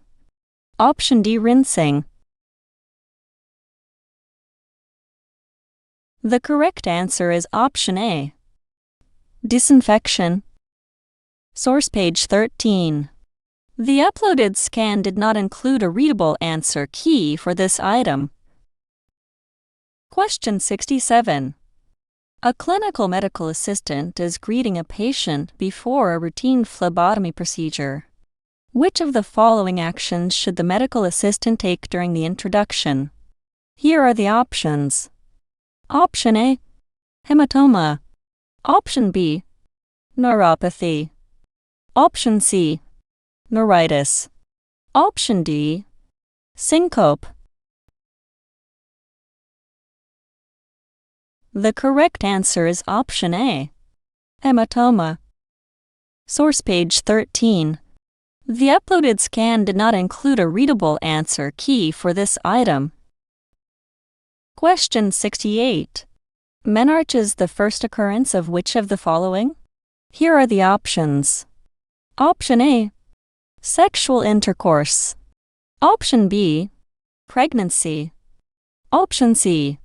Option D. Rinsing. The correct answer is option A. Disinfection. Source page 13. The uploaded scan did not include a readable answer key for this item. Question 67. A clinical medical assistant is greeting a patient before a routine phlebotomy procedure. Which of the following actions should the medical assistant take during the introduction? Here are the options. Option A. Hematoma. Option B. Neuropathy. Option C. Neuritis. Option D. Syncope. The correct answer is option A. Hematoma. Source page 13. The uploaded scan did not include a readable answer key for this item. Question 68. Menarche is the first occurrence of which of the following? Here are the options. Option A. Sexual intercourse. Option B. Pregnancy. Option C.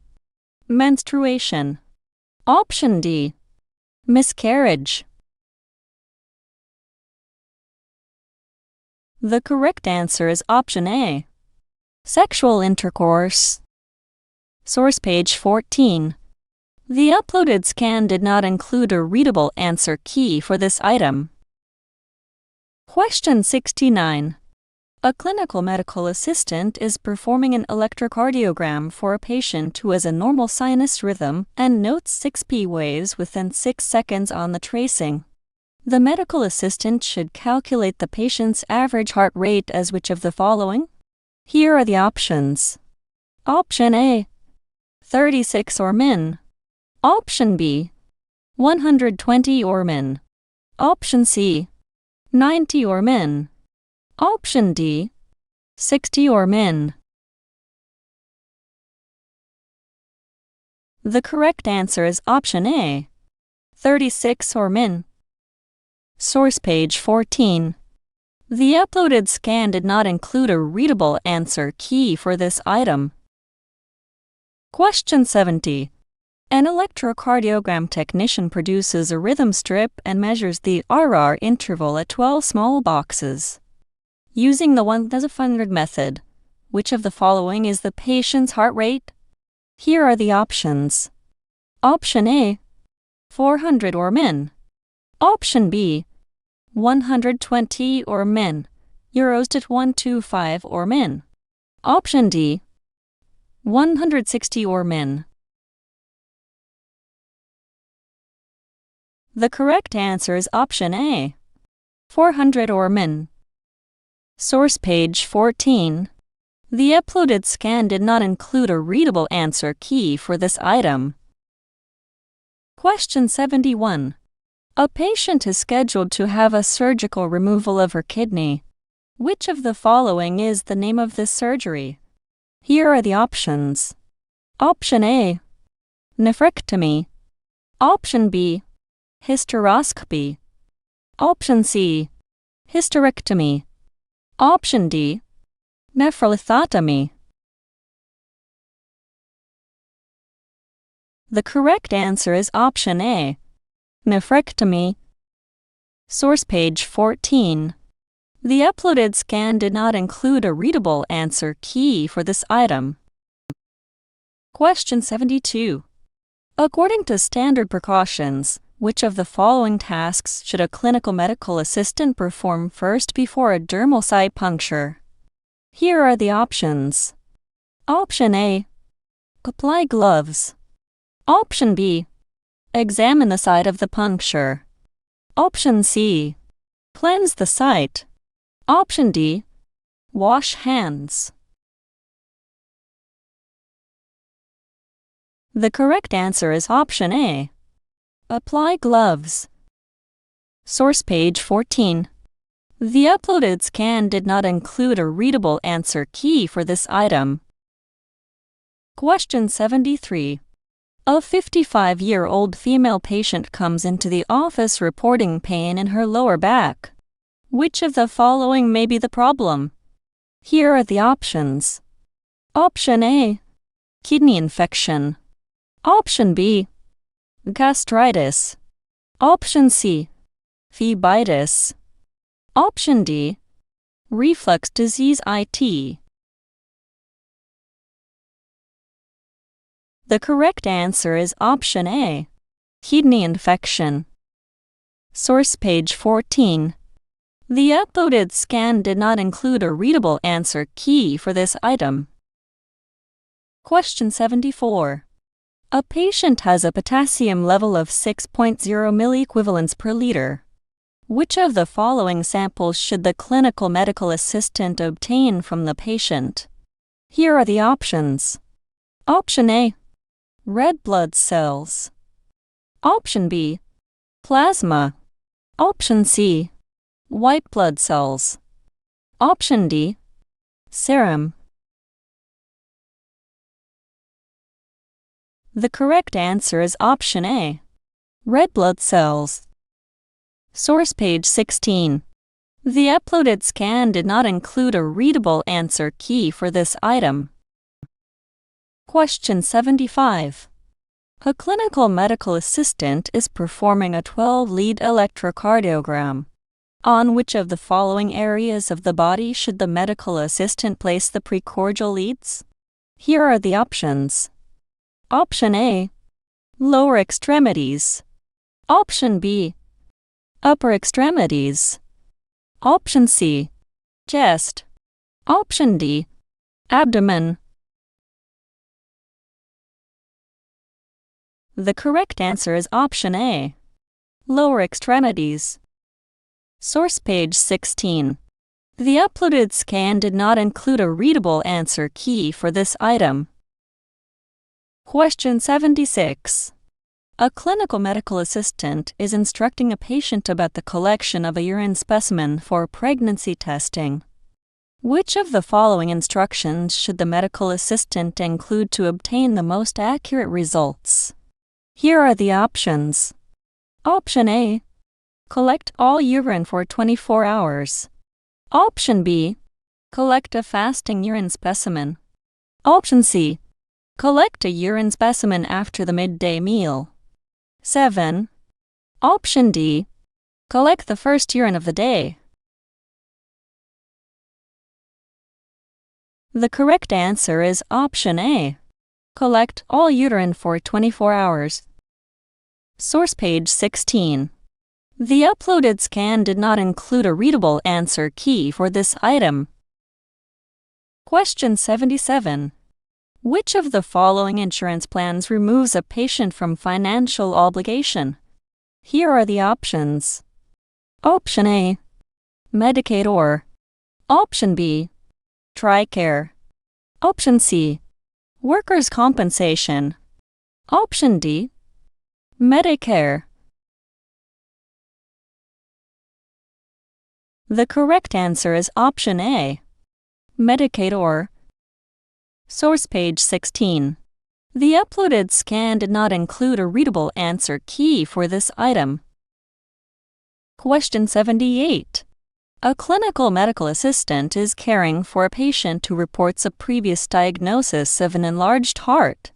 Menstruation. Option D. Miscarriage. The correct answer is option A. Sexual intercourse. Source page 14. The uploaded scan did not include a readable answer key for this item. Question 69. A clinical medical assistant is performing an electrocardiogram for a patient who has a normal sinus rhythm and notes 6p waves within 6 seconds on the tracing. The medical assistant should calculate the patient's average heart rate as which of the following? Here are the options. Option A. 36 or min. Option B. 120 or min. Option C. 90 or min. Option D. 60 or min. The correct answer is option A. 36 or min. Source page 14. The uploaded scan did not include a readable answer key for this item. Question 70. An electrocardiogram technician produces a rhythm strip and measures the RR interval at 12 small boxes. Using the 1/100 method, which of the following is the patient's heart rate? Here are the options. Option A. 400 or min. Option B. 120 or min. Euros at 125 or min. Option D. 160 or min. The correct answer is option A. 400 or min. Source page 14. The uploaded scan did not include a readable answer key for this item. Question 71. A patient is scheduled to have a surgical removal of her kidney. Which of the following is the name of this surgery? Here are the options. Option A. Nephrectomy. Option B. Hysteroscopy. Option C. Hysterectomy. Option D. Nephrolithotomy. The correct answer is option A. Nephrectomy. Source page 14. The uploaded scan did not include a readable answer key for this item. Question 72. According to standard precautions, which of the following tasks should a clinical medical assistant perform first before a dermal site puncture? Here are the options. Option A. Apply gloves. Option B. Examine the site of the puncture. Option C. Cleanse the site. Option D. Wash hands. The correct answer is option A. Apply gloves. Source page 14. The uploaded scan did not include a readable answer key for this item. Question 73. A 55-year-old female patient comes into the office reporting pain in her lower back. Which of the following may be the problem? Here are the options. Option A. Kidney infection. Option B. Gastritis. Option C. Phlebitis. Option D. Reflux disease IT. The correct answer is option A. Kidney infection. Source page 14. The uploaded scan did not include a readable answer key for this item. Question 74. A patient has a potassium level of 6.0 milliequivalents per liter. Which of the following samples should the clinical medical assistant obtain from the patient? Here are the options. Option A. Red blood cells. Option B. Plasma. Option C. White blood cells. Option D, serum. The correct answer is option A, red blood cells. Source page 16. The uploaded scan did not include a readable answer key for this item. Question 75. A clinical medical assistant is performing a 12-lead electrocardiogram. On which of the following areas of the body should the medical assistant place the precordial leads? Here are the options. Option A, lower extremities. Option B, upper extremities. Option C, chest. Option D, abdomen. The correct answer is option A, lower extremities. Source page 16. The uploaded scan did not include a readable answer key for this item. Question 76. A clinical medical assistant is instructing a patient about the collection of a urine specimen for pregnancy testing. Which of the following instructions should the medical assistant include to obtain the most accurate results? Here are the options. Option A, collect all urine for 24 hours. Option B, collect a fasting urine specimen. Option C, collect a urine specimen after the midday meal. 7. Option D, collect the first urine of the day. The correct answer is option A, collect all urine for 24 hours. Source page 16. The uploaded scan did not include a readable answer key for this item. Question 77. Which of the following insurance plans removes a patient from financial obligation? Here are the options. Option A, Medicaid or. Option B, TRICARE. Option C, workers' compensation. Option D, Medicare. The correct answer is option A, Medicaid or. Source page 16. The uploaded scan did not include a readable answer key for this item. Question 78. A clinical medical assistant is caring for a patient who reports a previous diagnosis of an enlarged heart.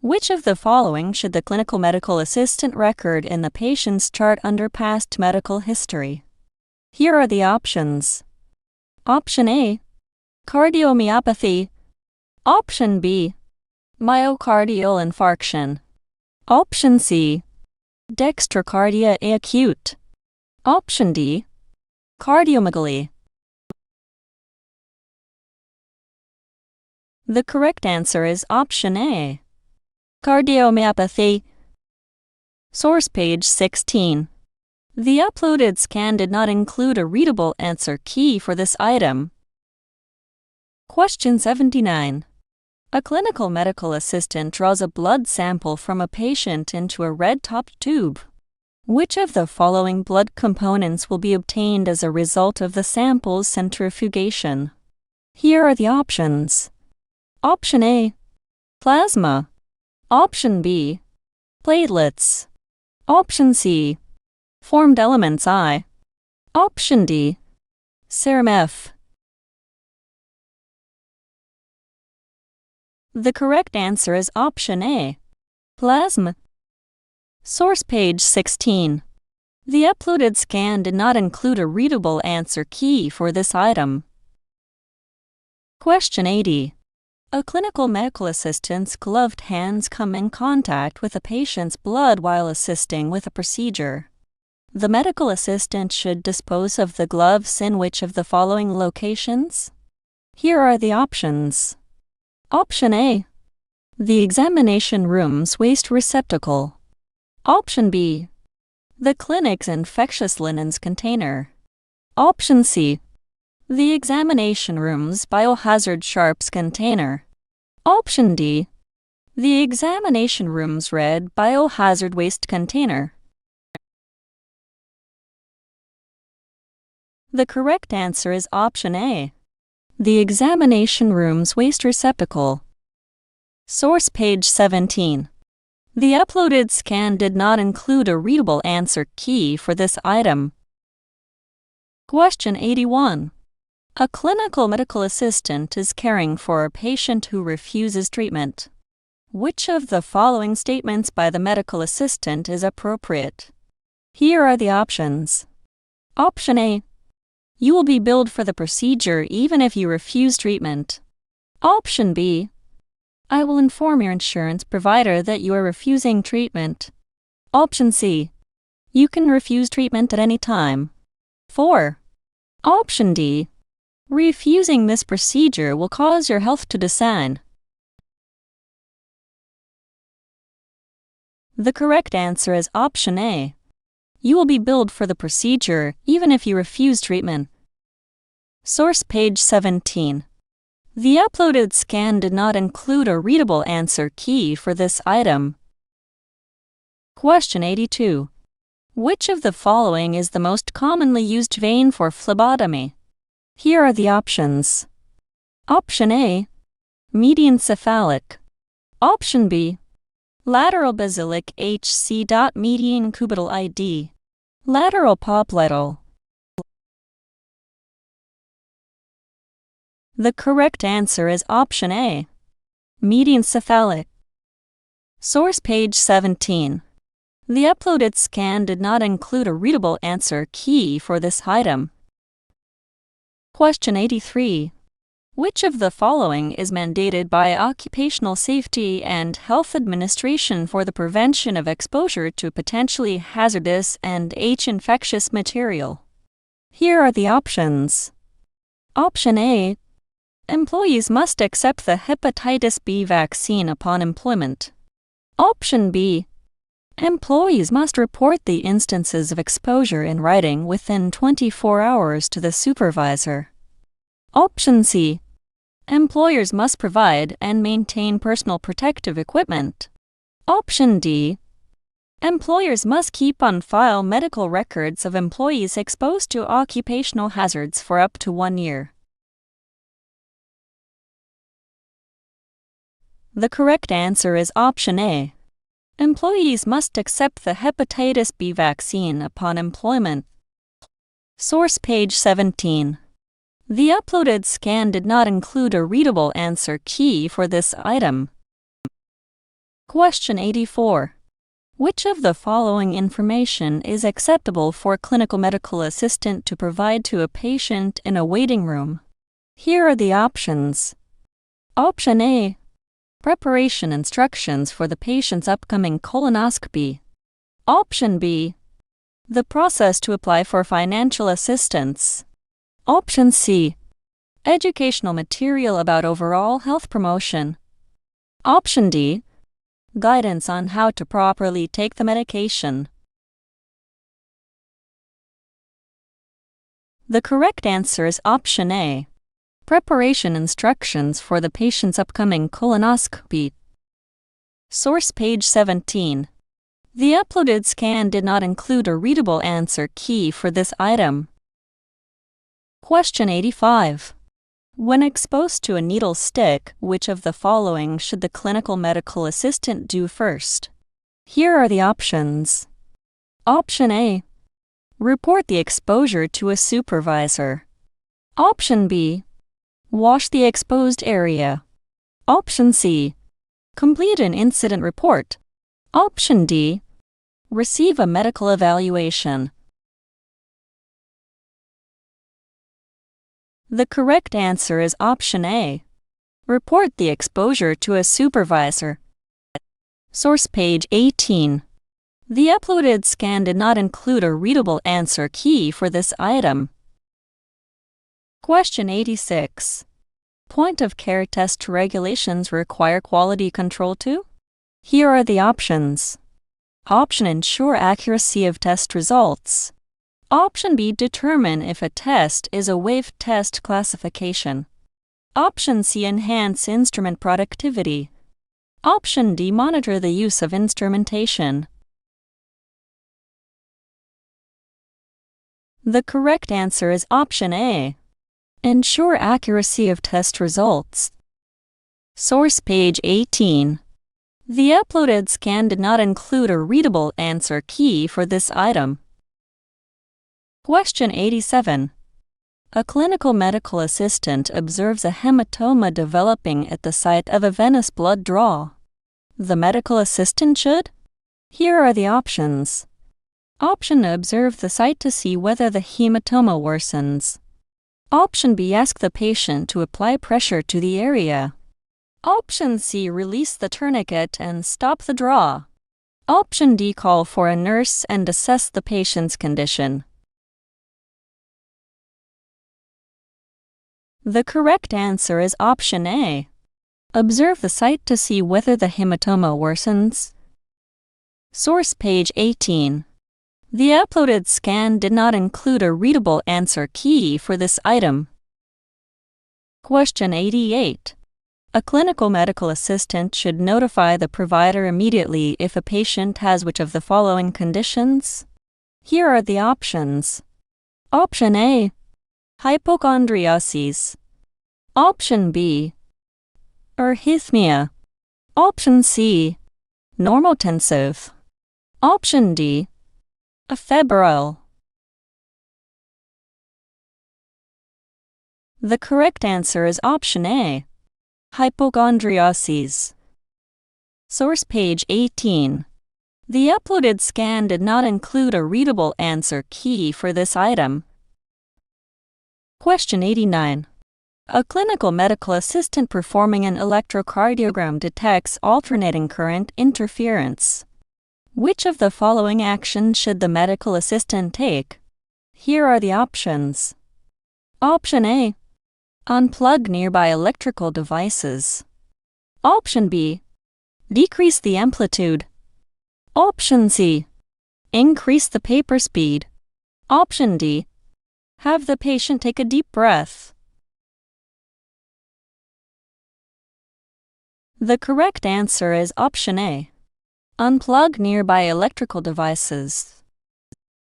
Which of the following should the clinical medical assistant record in the patient's chart under past medical history? Here are the options. Option A, cardiomyopathy. Option B, myocardial infarction. Option C, dextrocardia acute. Option D, cardiomegaly. The correct answer is option A, cardiomyopathy. Source page 16. The uploaded scan did not include a readable answer key for this item. Question 79. A clinical medical assistant draws a blood sample from a patient into a red-topped tube. Which of the following blood components will be obtained as a result of the sample's centrifugation? Here are the options. Option A, plasma. Option B, platelets. Option C, formed elements I. Option D, serum F. The correct answer is option A, plasma. Source page 16. The uploaded scan did not include a readable answer key for this item. Question 80. A clinical medical assistant's gloved hands come in contact with a patient's blood while assisting with a procedure. The medical assistant should dispose of the gloves in which of the following locations? Here are the options. Option A, the examination room's waste receptacle. Option B, the clinic's infectious linens container. Option C, the examination room's biohazard sharps container. Option D, the examination room's red biohazard waste container. The correct answer is option A. The examination room's waste receptacle. Source page 17. The uploaded scan did not include a readable answer key for this item. Question 81. A clinical medical assistant is caring for a patient who refuses treatment. Which of the following statements by the medical assistant is appropriate? Here are the options. Option A. You will be billed for the procedure even if you refuse treatment. Option B. I will inform your insurance provider that you are refusing treatment. Option C. You can refuse treatment at any time. 4. Option D. Refusing this procedure will cause your health to decline. The correct answer is option A. You will be billed for the procedure even if you refuse treatment. Source page 17. The uploaded scan did not include a readable answer key for this item. Question 82. Which of the following is the most commonly used vein for phlebotomy? Here are the options. Option A. Median cephalic. Option B. Lateral basilic HC. Median cubital ID. Lateral popliteal. The correct answer is option A. Median cephalic. Source page 17. The uploaded scan did not include a readable answer key for this item. Question 83. Which of the following is mandated by Occupational Safety and Health Administration for the prevention of exposure to potentially hazardous and infectious material? Here are the options. Option A. Employees must accept the hepatitis B vaccine upon employment. Option B. Employees must report the instances of exposure in writing within 24 hours to the supervisor. Option C. Employers must provide and maintain personal protective equipment. Option D. Employers must keep on file medical records of employees exposed to occupational hazards for up to 1 year. The correct answer is option A. Employees must accept the hepatitis B vaccine upon employment. Source page 17. The uploaded scan did not include a readable answer key for this item. Question 84. Which of the following information is acceptable for a clinical medical assistant to provide to a patient in a waiting room? Here are the options. Option A. Preparation instructions for the patient's upcoming colonoscopy. Option B. The process to apply for financial assistance. Option C. Educational material about overall health promotion. Option D. Guidance on how to properly take the medication. The correct answer is option A. Preparation instructions for the patient's upcoming colonoscopy. Source page 17. The uploaded scan did not include a readable answer key for this item. Question 85. When exposed to a needle stick, which of the following should the clinical medical assistant do first? Here are the options. Option A. Report the exposure to a supervisor. Option B. Wash the exposed area. Option C. Complete an incident report. Option D. Receive a medical evaluation. The correct answer is option A. Report the exposure to a supervisor. Source page 18. The uploaded scan did not include a readable answer key for this item. Question 86. Point-of-care test regulations require quality control too? Here are the options. Option ensure accuracy of test results. Option B determine if a test is a waived test classification. Option C enhance instrument productivity. Option D monitor the use of instrumentation. The correct answer is option A. Ensure accuracy of test results. Source page 18. The uploaded scan did not include a readable answer key for this item. Question 87. A clinical medical assistant observes a hematoma developing at the site of a venous blood draw. The medical assistant should? Here are the options. Option A. Observe the site to see whether the hematoma worsens. Option B. Ask the patient to apply pressure to the area. Option C. Release the tourniquet and stop the draw. Option D. Call for a nurse and assess the patient's condition. The correct answer is option A. Observe the site to see whether the hematoma worsens. Source page 18. The uploaded scan did not include a readable answer key for this item. Question 88. A clinical medical assistant should notify the provider immediately if a patient has which of the following conditions? Here are the options. Option A. Hypochondriasis. Option B. Arrhythmia. Option C. Normotensive. Option D. Febrile. The correct answer is option A. Hypochondriasis. Source page 18. The uploaded scan did not include a readable answer key for this item. Question 89. A clinical medical assistant performing an electrocardiogram detects alternating current interference. Which of the following actions should the medical assistant take? Here are the options. Option A. Unplug nearby electrical devices. Option B. Decrease the amplitude. Option C. Increase the paper speed. Option D. Have the patient take a deep breath. The correct answer is option A. Unplug nearby electrical devices.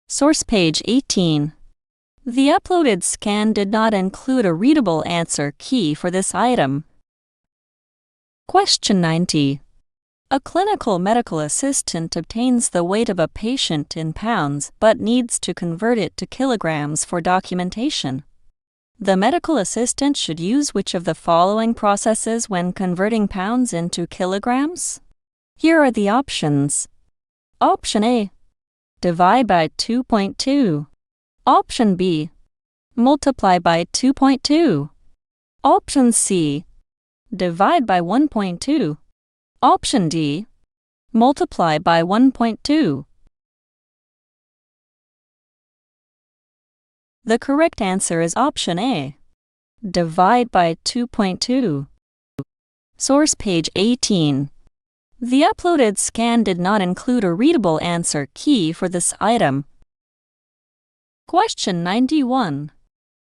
Source page 18. The uploaded scan did not include a readable answer key for this item. Question 90. A clinical medical assistant obtains the weight of a patient in pounds but needs to convert it to kilograms for documentation. The medical assistant should use which of the following processes when converting pounds into kilograms? Here are the options. Option A. Divide by 2.2. Option B. Multiply by 2.2. Option C. Divide by 1.2. Option D. Multiply by 1.2. The correct answer is option A. Divide by 2.2. Source page 18. The uploaded scan did not include a readable answer key for this item. Question 91.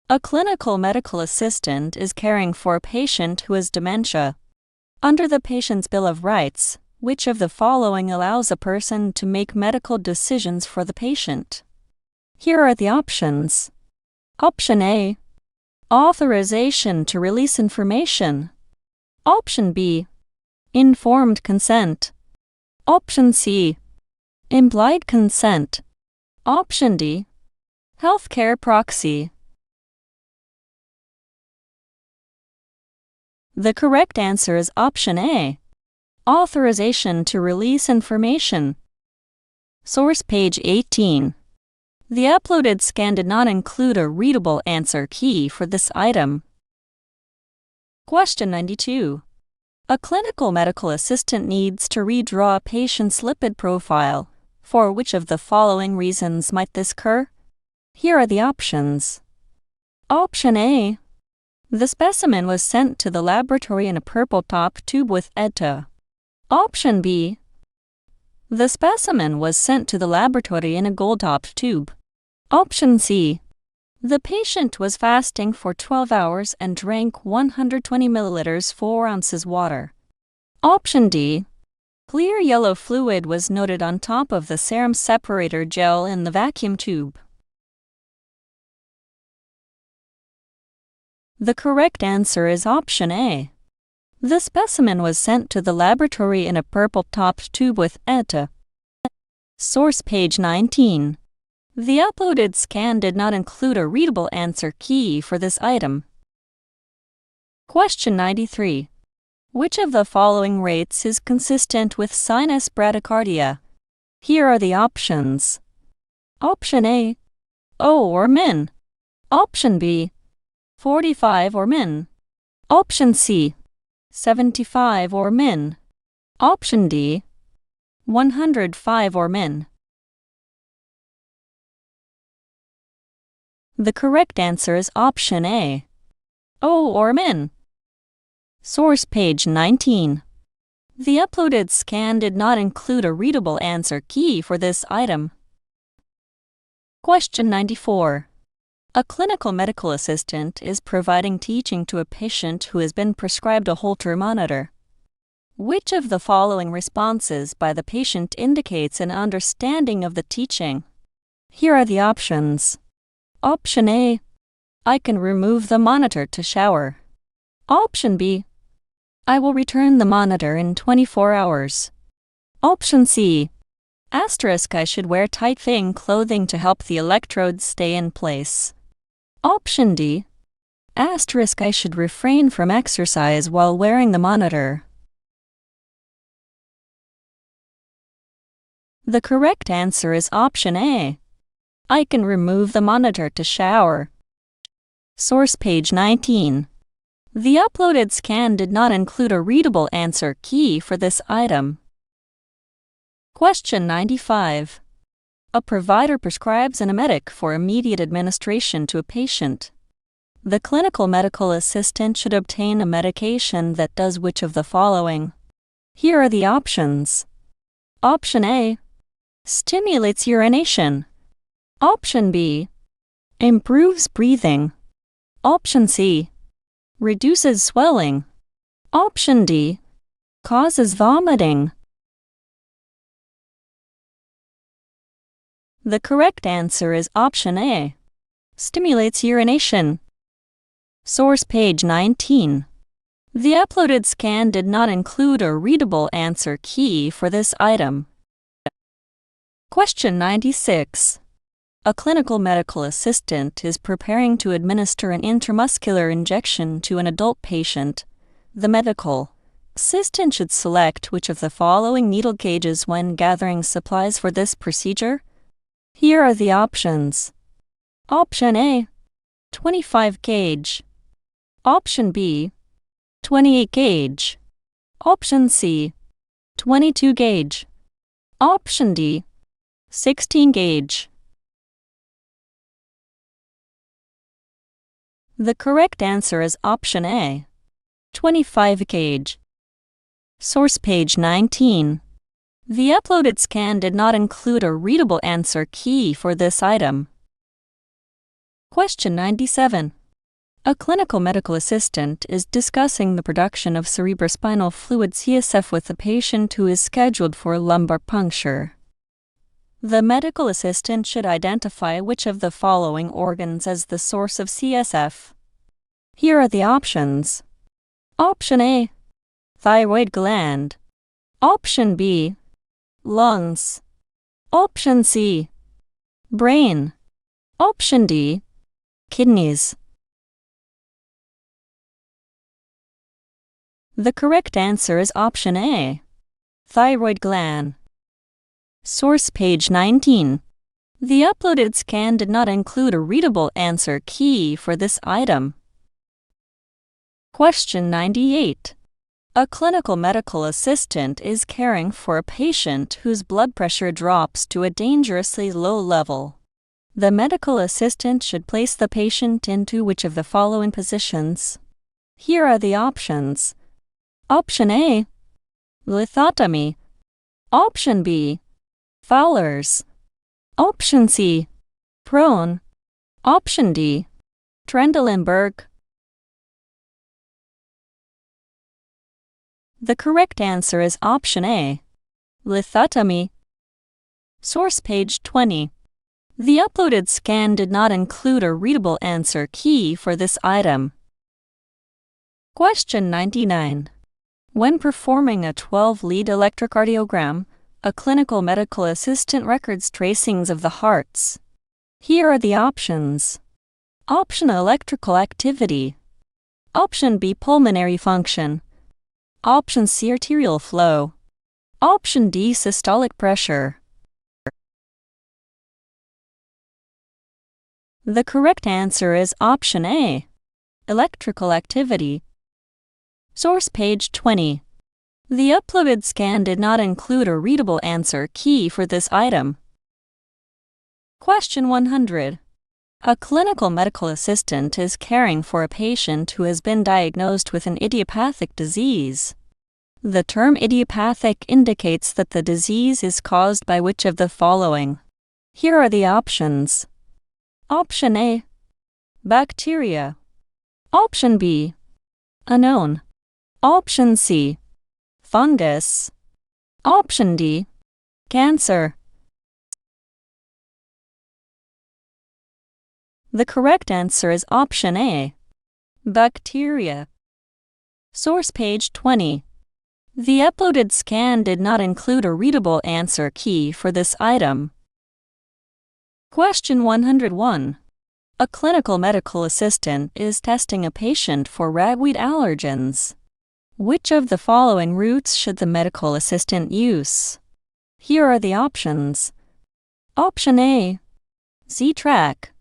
A clinical medical assistant is caring for a patient who has dementia. Under the patient's Bill of Rights, which of the following allows a person to make medical decisions for the patient? Here are the options. Option A. Authorization to release information. Option B. Informed consent. Option C. Implied consent. Option D. Healthcare proxy. The correct answer is option A. Authorization to release information. Source page 18. The uploaded scan did not include a readable answer key for this item. Question 92. A clinical medical assistant needs to redraw a patient's lipid profile. For which of the following reasons might this occur? Here are the options. Option A. The specimen was sent to the laboratory in a purple top tube with HIPAA. Option B. The specimen was sent to the laboratory in a gold-topped tube. Option C. The patient was fasting for 12 hours and drank 120 milliliters 4 ounces water. Option D. Clear yellow fluid was noted on top of the serum separator gel in the vacuum tube. The correct answer is option A. The specimen was sent to the laboratory in a purple-topped tube with HIPAA. Source page 19. The uploaded scan did not include a readable answer key for this item. Question 93. Which of the following rates is consistent with sinus bradycardia? Here are the options. Option A, O or min. Option B, 45 or min. Option C, 75 or min. Option D, 105 or min. The correct answer is option A, O or min. Source page 19. The uploaded scan did not include a readable answer key for this item. Question 94. A clinical medical assistant is providing teaching to a patient who has been prescribed a Holter monitor. Which of the following responses by the patient indicates an understanding of the teaching? Here are the options. Option A, I can remove the monitor to shower. Option B, I will return the monitor in 24 hours. Option C, asterisk I should wear tight-fitting clothing to help the electrodes stay in place. Option D, asterisk I should refrain from exercise while wearing the monitor. The correct answer is option A. I can remove the monitor to shower. Source page 19. The uploaded scan did not include a readable answer key for this item. Question 95. A provider prescribes an emetic for immediate administration to a patient. The clinical medical assistant should obtain a medication that does which of the following? Here are the options. Option A, stimulates urination. Option B, improves breathing. Option C, reduces swelling. Option D, causes vomiting. The correct answer is option A, stimulates urination. Source page 19. The uploaded scan did not include a readable answer key for this item. Question 96. A clinical medical assistant is preparing to administer an intramuscular injection to an adult patient. The medical assistant should select which of the following needle gauges when gathering supplies for this procedure. Here are the options. Option A, 25 gauge. Option B, 28 gauge. Option C, 22 gauge. Option D, 16 gauge. The correct answer is option A, 25 gauge. Source page 19. The uploaded scan did not include a readable answer key for this item. Question 97. A clinical medical assistant is discussing the production of cerebrospinal fluid CSF with a patient who is scheduled for lumbar puncture. The medical assistant should identify which of the following organs as the source of CSF. Here are the options. Option A, thyroid gland. Option B, lungs. Option C, brain. Option D, kidneys. The correct answer is option A, thyroid gland. Source page 19. The uploaded scan did not include a readable answer key for this item. Question 98. A clinical medical assistant is caring for a patient whose blood pressure drops to a dangerously low level. The medical assistant should place the patient into which of the following positions? Here are the options. Option A, lithotomy. Option B, Fowler's. Option C, prone. Option D, Trendelenburg. The correct answer is option A, lithotomy. Source page 20. The uploaded scan did not include a readable answer key for this item. Question 99. When performing a 12-lead electrocardiogram, a clinical medical assistant records tracings of the hearts. Here are the options. Option A, electrical activity. Option B, pulmonary function. Option C, arterial flow. Option D, systolic pressure. The correct answer is option A, electrical activity. Source page 20. The uploaded scan did not include a readable answer key for this item. Question 100. A clinical medical assistant is caring for a patient who has been diagnosed with an idiopathic disease. The term idiopathic indicates that the disease is caused by which of the following? Here are the options. Option A, bacteria. Option B, unknown. Option C, fungus. Option D, cancer. The correct answer is option A, bacteria. Source page 20. The uploaded scan did not include a readable answer key for this item. Question 101. A clinical medical assistant is testing a patient for ragweed allergens. Which of the following routes should the medical assistant use? Here are the options. Option A, Z-track.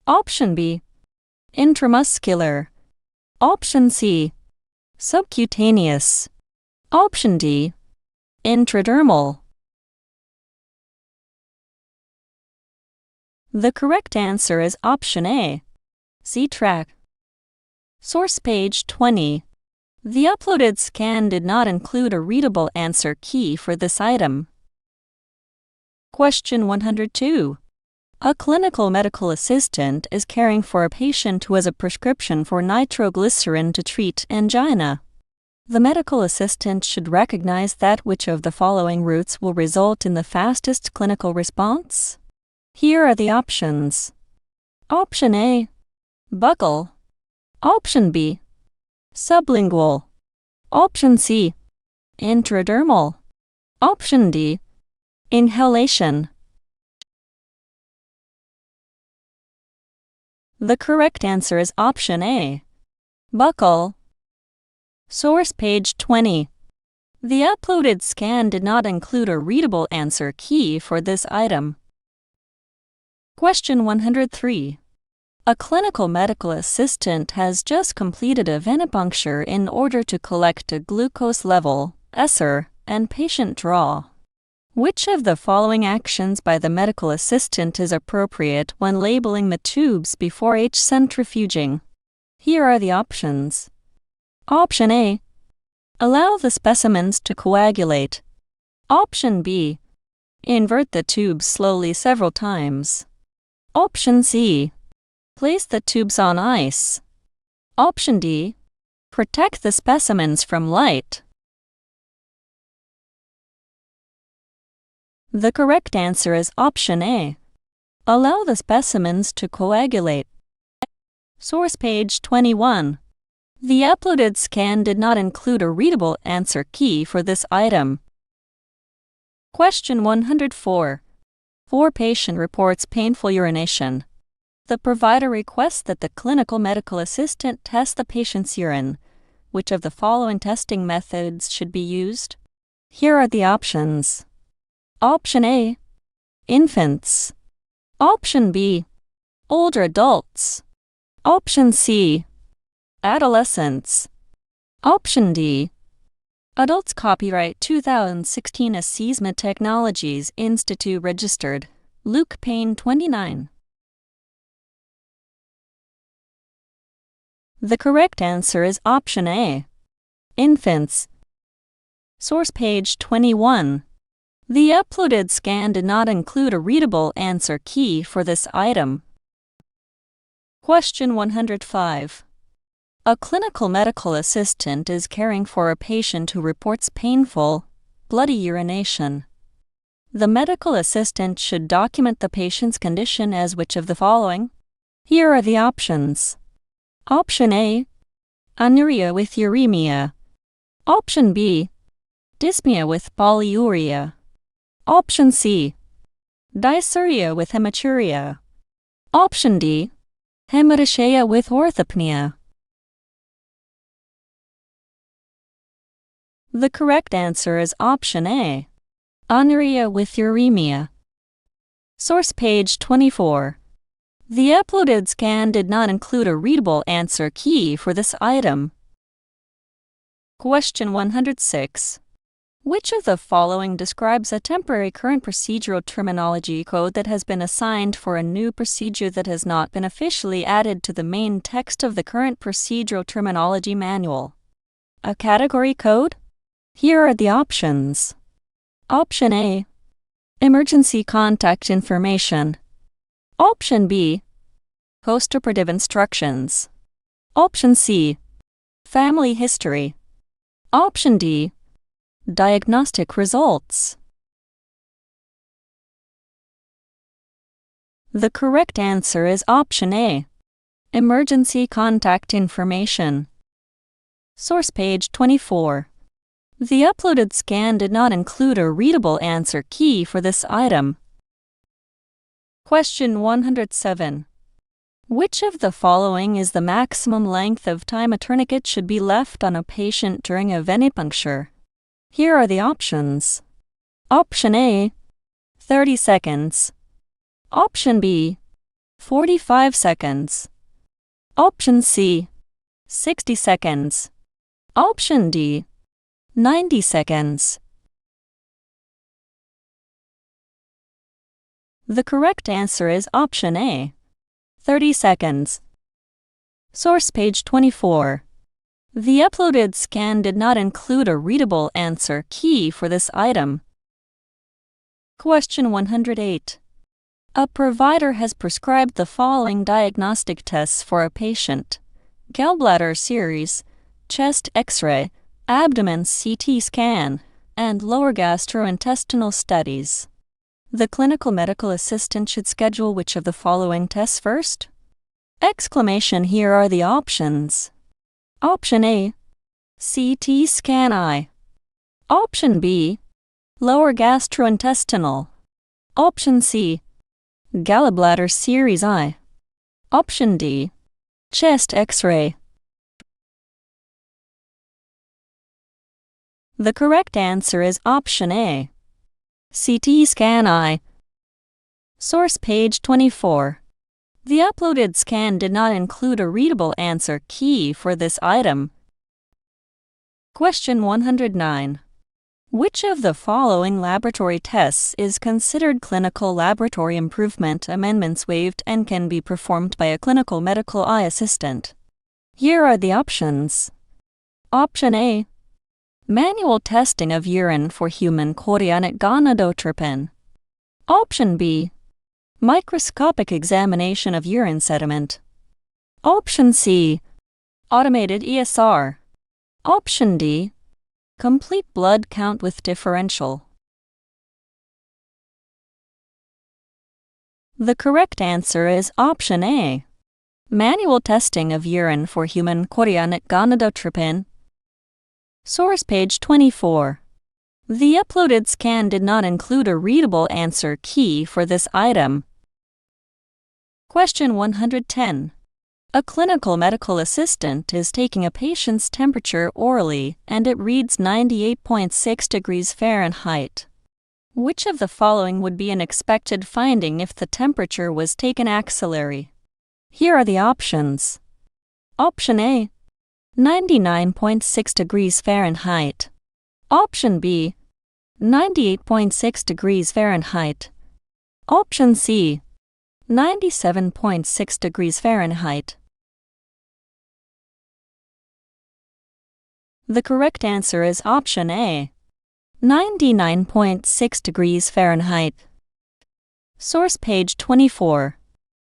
Option B, intramuscular. Option C, subcutaneous. Option D, intradermal. The correct answer is option A, Z-track. Source page 20. The uploaded scan did not include a readable answer key for this item. Question 102. A clinical medical assistant is caring for a patient who has a prescription for nitroglycerin to treat angina. The medical assistant should recognize that which of the following routes will result in the fastest clinical response? Here are the options. Option A, buccal. Option B, sublingual. Option C, intradermal. Option D, inhalation. The correct answer is option A, buccal. Source page 20. The uploaded scan did not include a readable answer key for this item. Question 103. A clinical medical assistant has just completed a venipuncture in order to collect a glucose level, ESSER, and patient draw. Which of the following actions by the medical assistant is appropriate when labeling the tubes before centrifuging? Here are the options. Option A, allow the specimens to coagulate. Option B, invert the tubes slowly several times. Option C, place the tubes on ice. Option D, protect the specimens from light. The correct answer is option A, allow the specimens to coagulate. Source page 21. The uploaded scan did not include a readable answer key for this item. Question 104. Patient reports painful urination. The provider requests that the clinical medical assistant test the patient's urine. Which of the following testing methods should be used? Here are the options. Option A, infants. Option B, older adults. Option C, adolescents. Option D, adults. Copyright 2016 CCMA Technologies Institute registered. Luke Payne 29. The correct answer is option A, infants. Source page 21. The uploaded scan did not include a readable answer key for this item. Question 105. A clinical medical assistant is caring for a patient who reports painful, bloody urination. The medical assistant should document the patient's condition as which of the following? Here are the options. Option A, anuria with uremia. Option B, dyspnea with polyuria. Option C, dysuria with hematuria. Option D, hematuria with orthopnea. The correct answer is option A, anuria with uremia. Source page 24. The uploaded scan did not include a readable answer key for this item. Question 106. Which of the following describes a temporary current procedural terminology code that has been assigned for a new procedure that has not been officially added to the main text of the current procedural terminology manual? A category code? Here are the options. Option A, emergency contact information. Option B, postoperative instructions. Option C, family history. Option D, diagnostic results. The correct answer is option A, emergency contact information. Source page 24. The uploaded scan did not include a readable answer key for this item. Question 107. Which of the following is the maximum length of time a tourniquet should be left on a patient during a venipuncture? Here are the options. Option A, 30 seconds. Option B, 45 seconds. Option C, 60 seconds. Option D, 90 seconds. The correct answer is option A, 30 seconds. Source page 24. The uploaded scan did not include a readable answer key for this item. Question 108. A provider has prescribed the following diagnostic tests for a patient: gallbladder series, chest X-ray, abdomen CT scan, and lower gastrointestinal studies. The clinical medical assistant should schedule which of the following tests first? Exclamation, here are the options. Option A, CT scan I. Option B, lower gastrointestinal. Option C, gallbladder series I. Option D, chest X-ray. The correct answer is option A, CT scan I. Source page 24. The uploaded scan did not include a readable answer key for this item. Question 109. Which of the following laboratory tests is considered clinical laboratory improvement amendments waived and can be performed by a clinical medical eye assistant? Here are the options. Option A, manual testing of urine for human chorionic gonadotropin. Option B, microscopic examination of urine sediment. Option C, automated ESR. Option D, complete blood count with differential. The correct answer is option A, manual testing of urine for human chorionic gonadotropin. Source page 24. The uploaded scan did not include a readable answer key for this item. Question 110. A clinical medical assistant is taking a patient's temperature orally and it reads 98.6 degrees Fahrenheit. Which of the following would be an expected finding if the temperature was taken axillary? Here are the options. Option A, 99.6 degrees Fahrenheit. Option B, 98.6 degrees Fahrenheit. Option C, 97.6 degrees Fahrenheit. The correct answer is option A, 99.6 degrees Fahrenheit. Source page 24.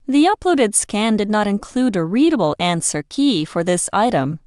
The uploaded scan did not include a readable answer key for this item.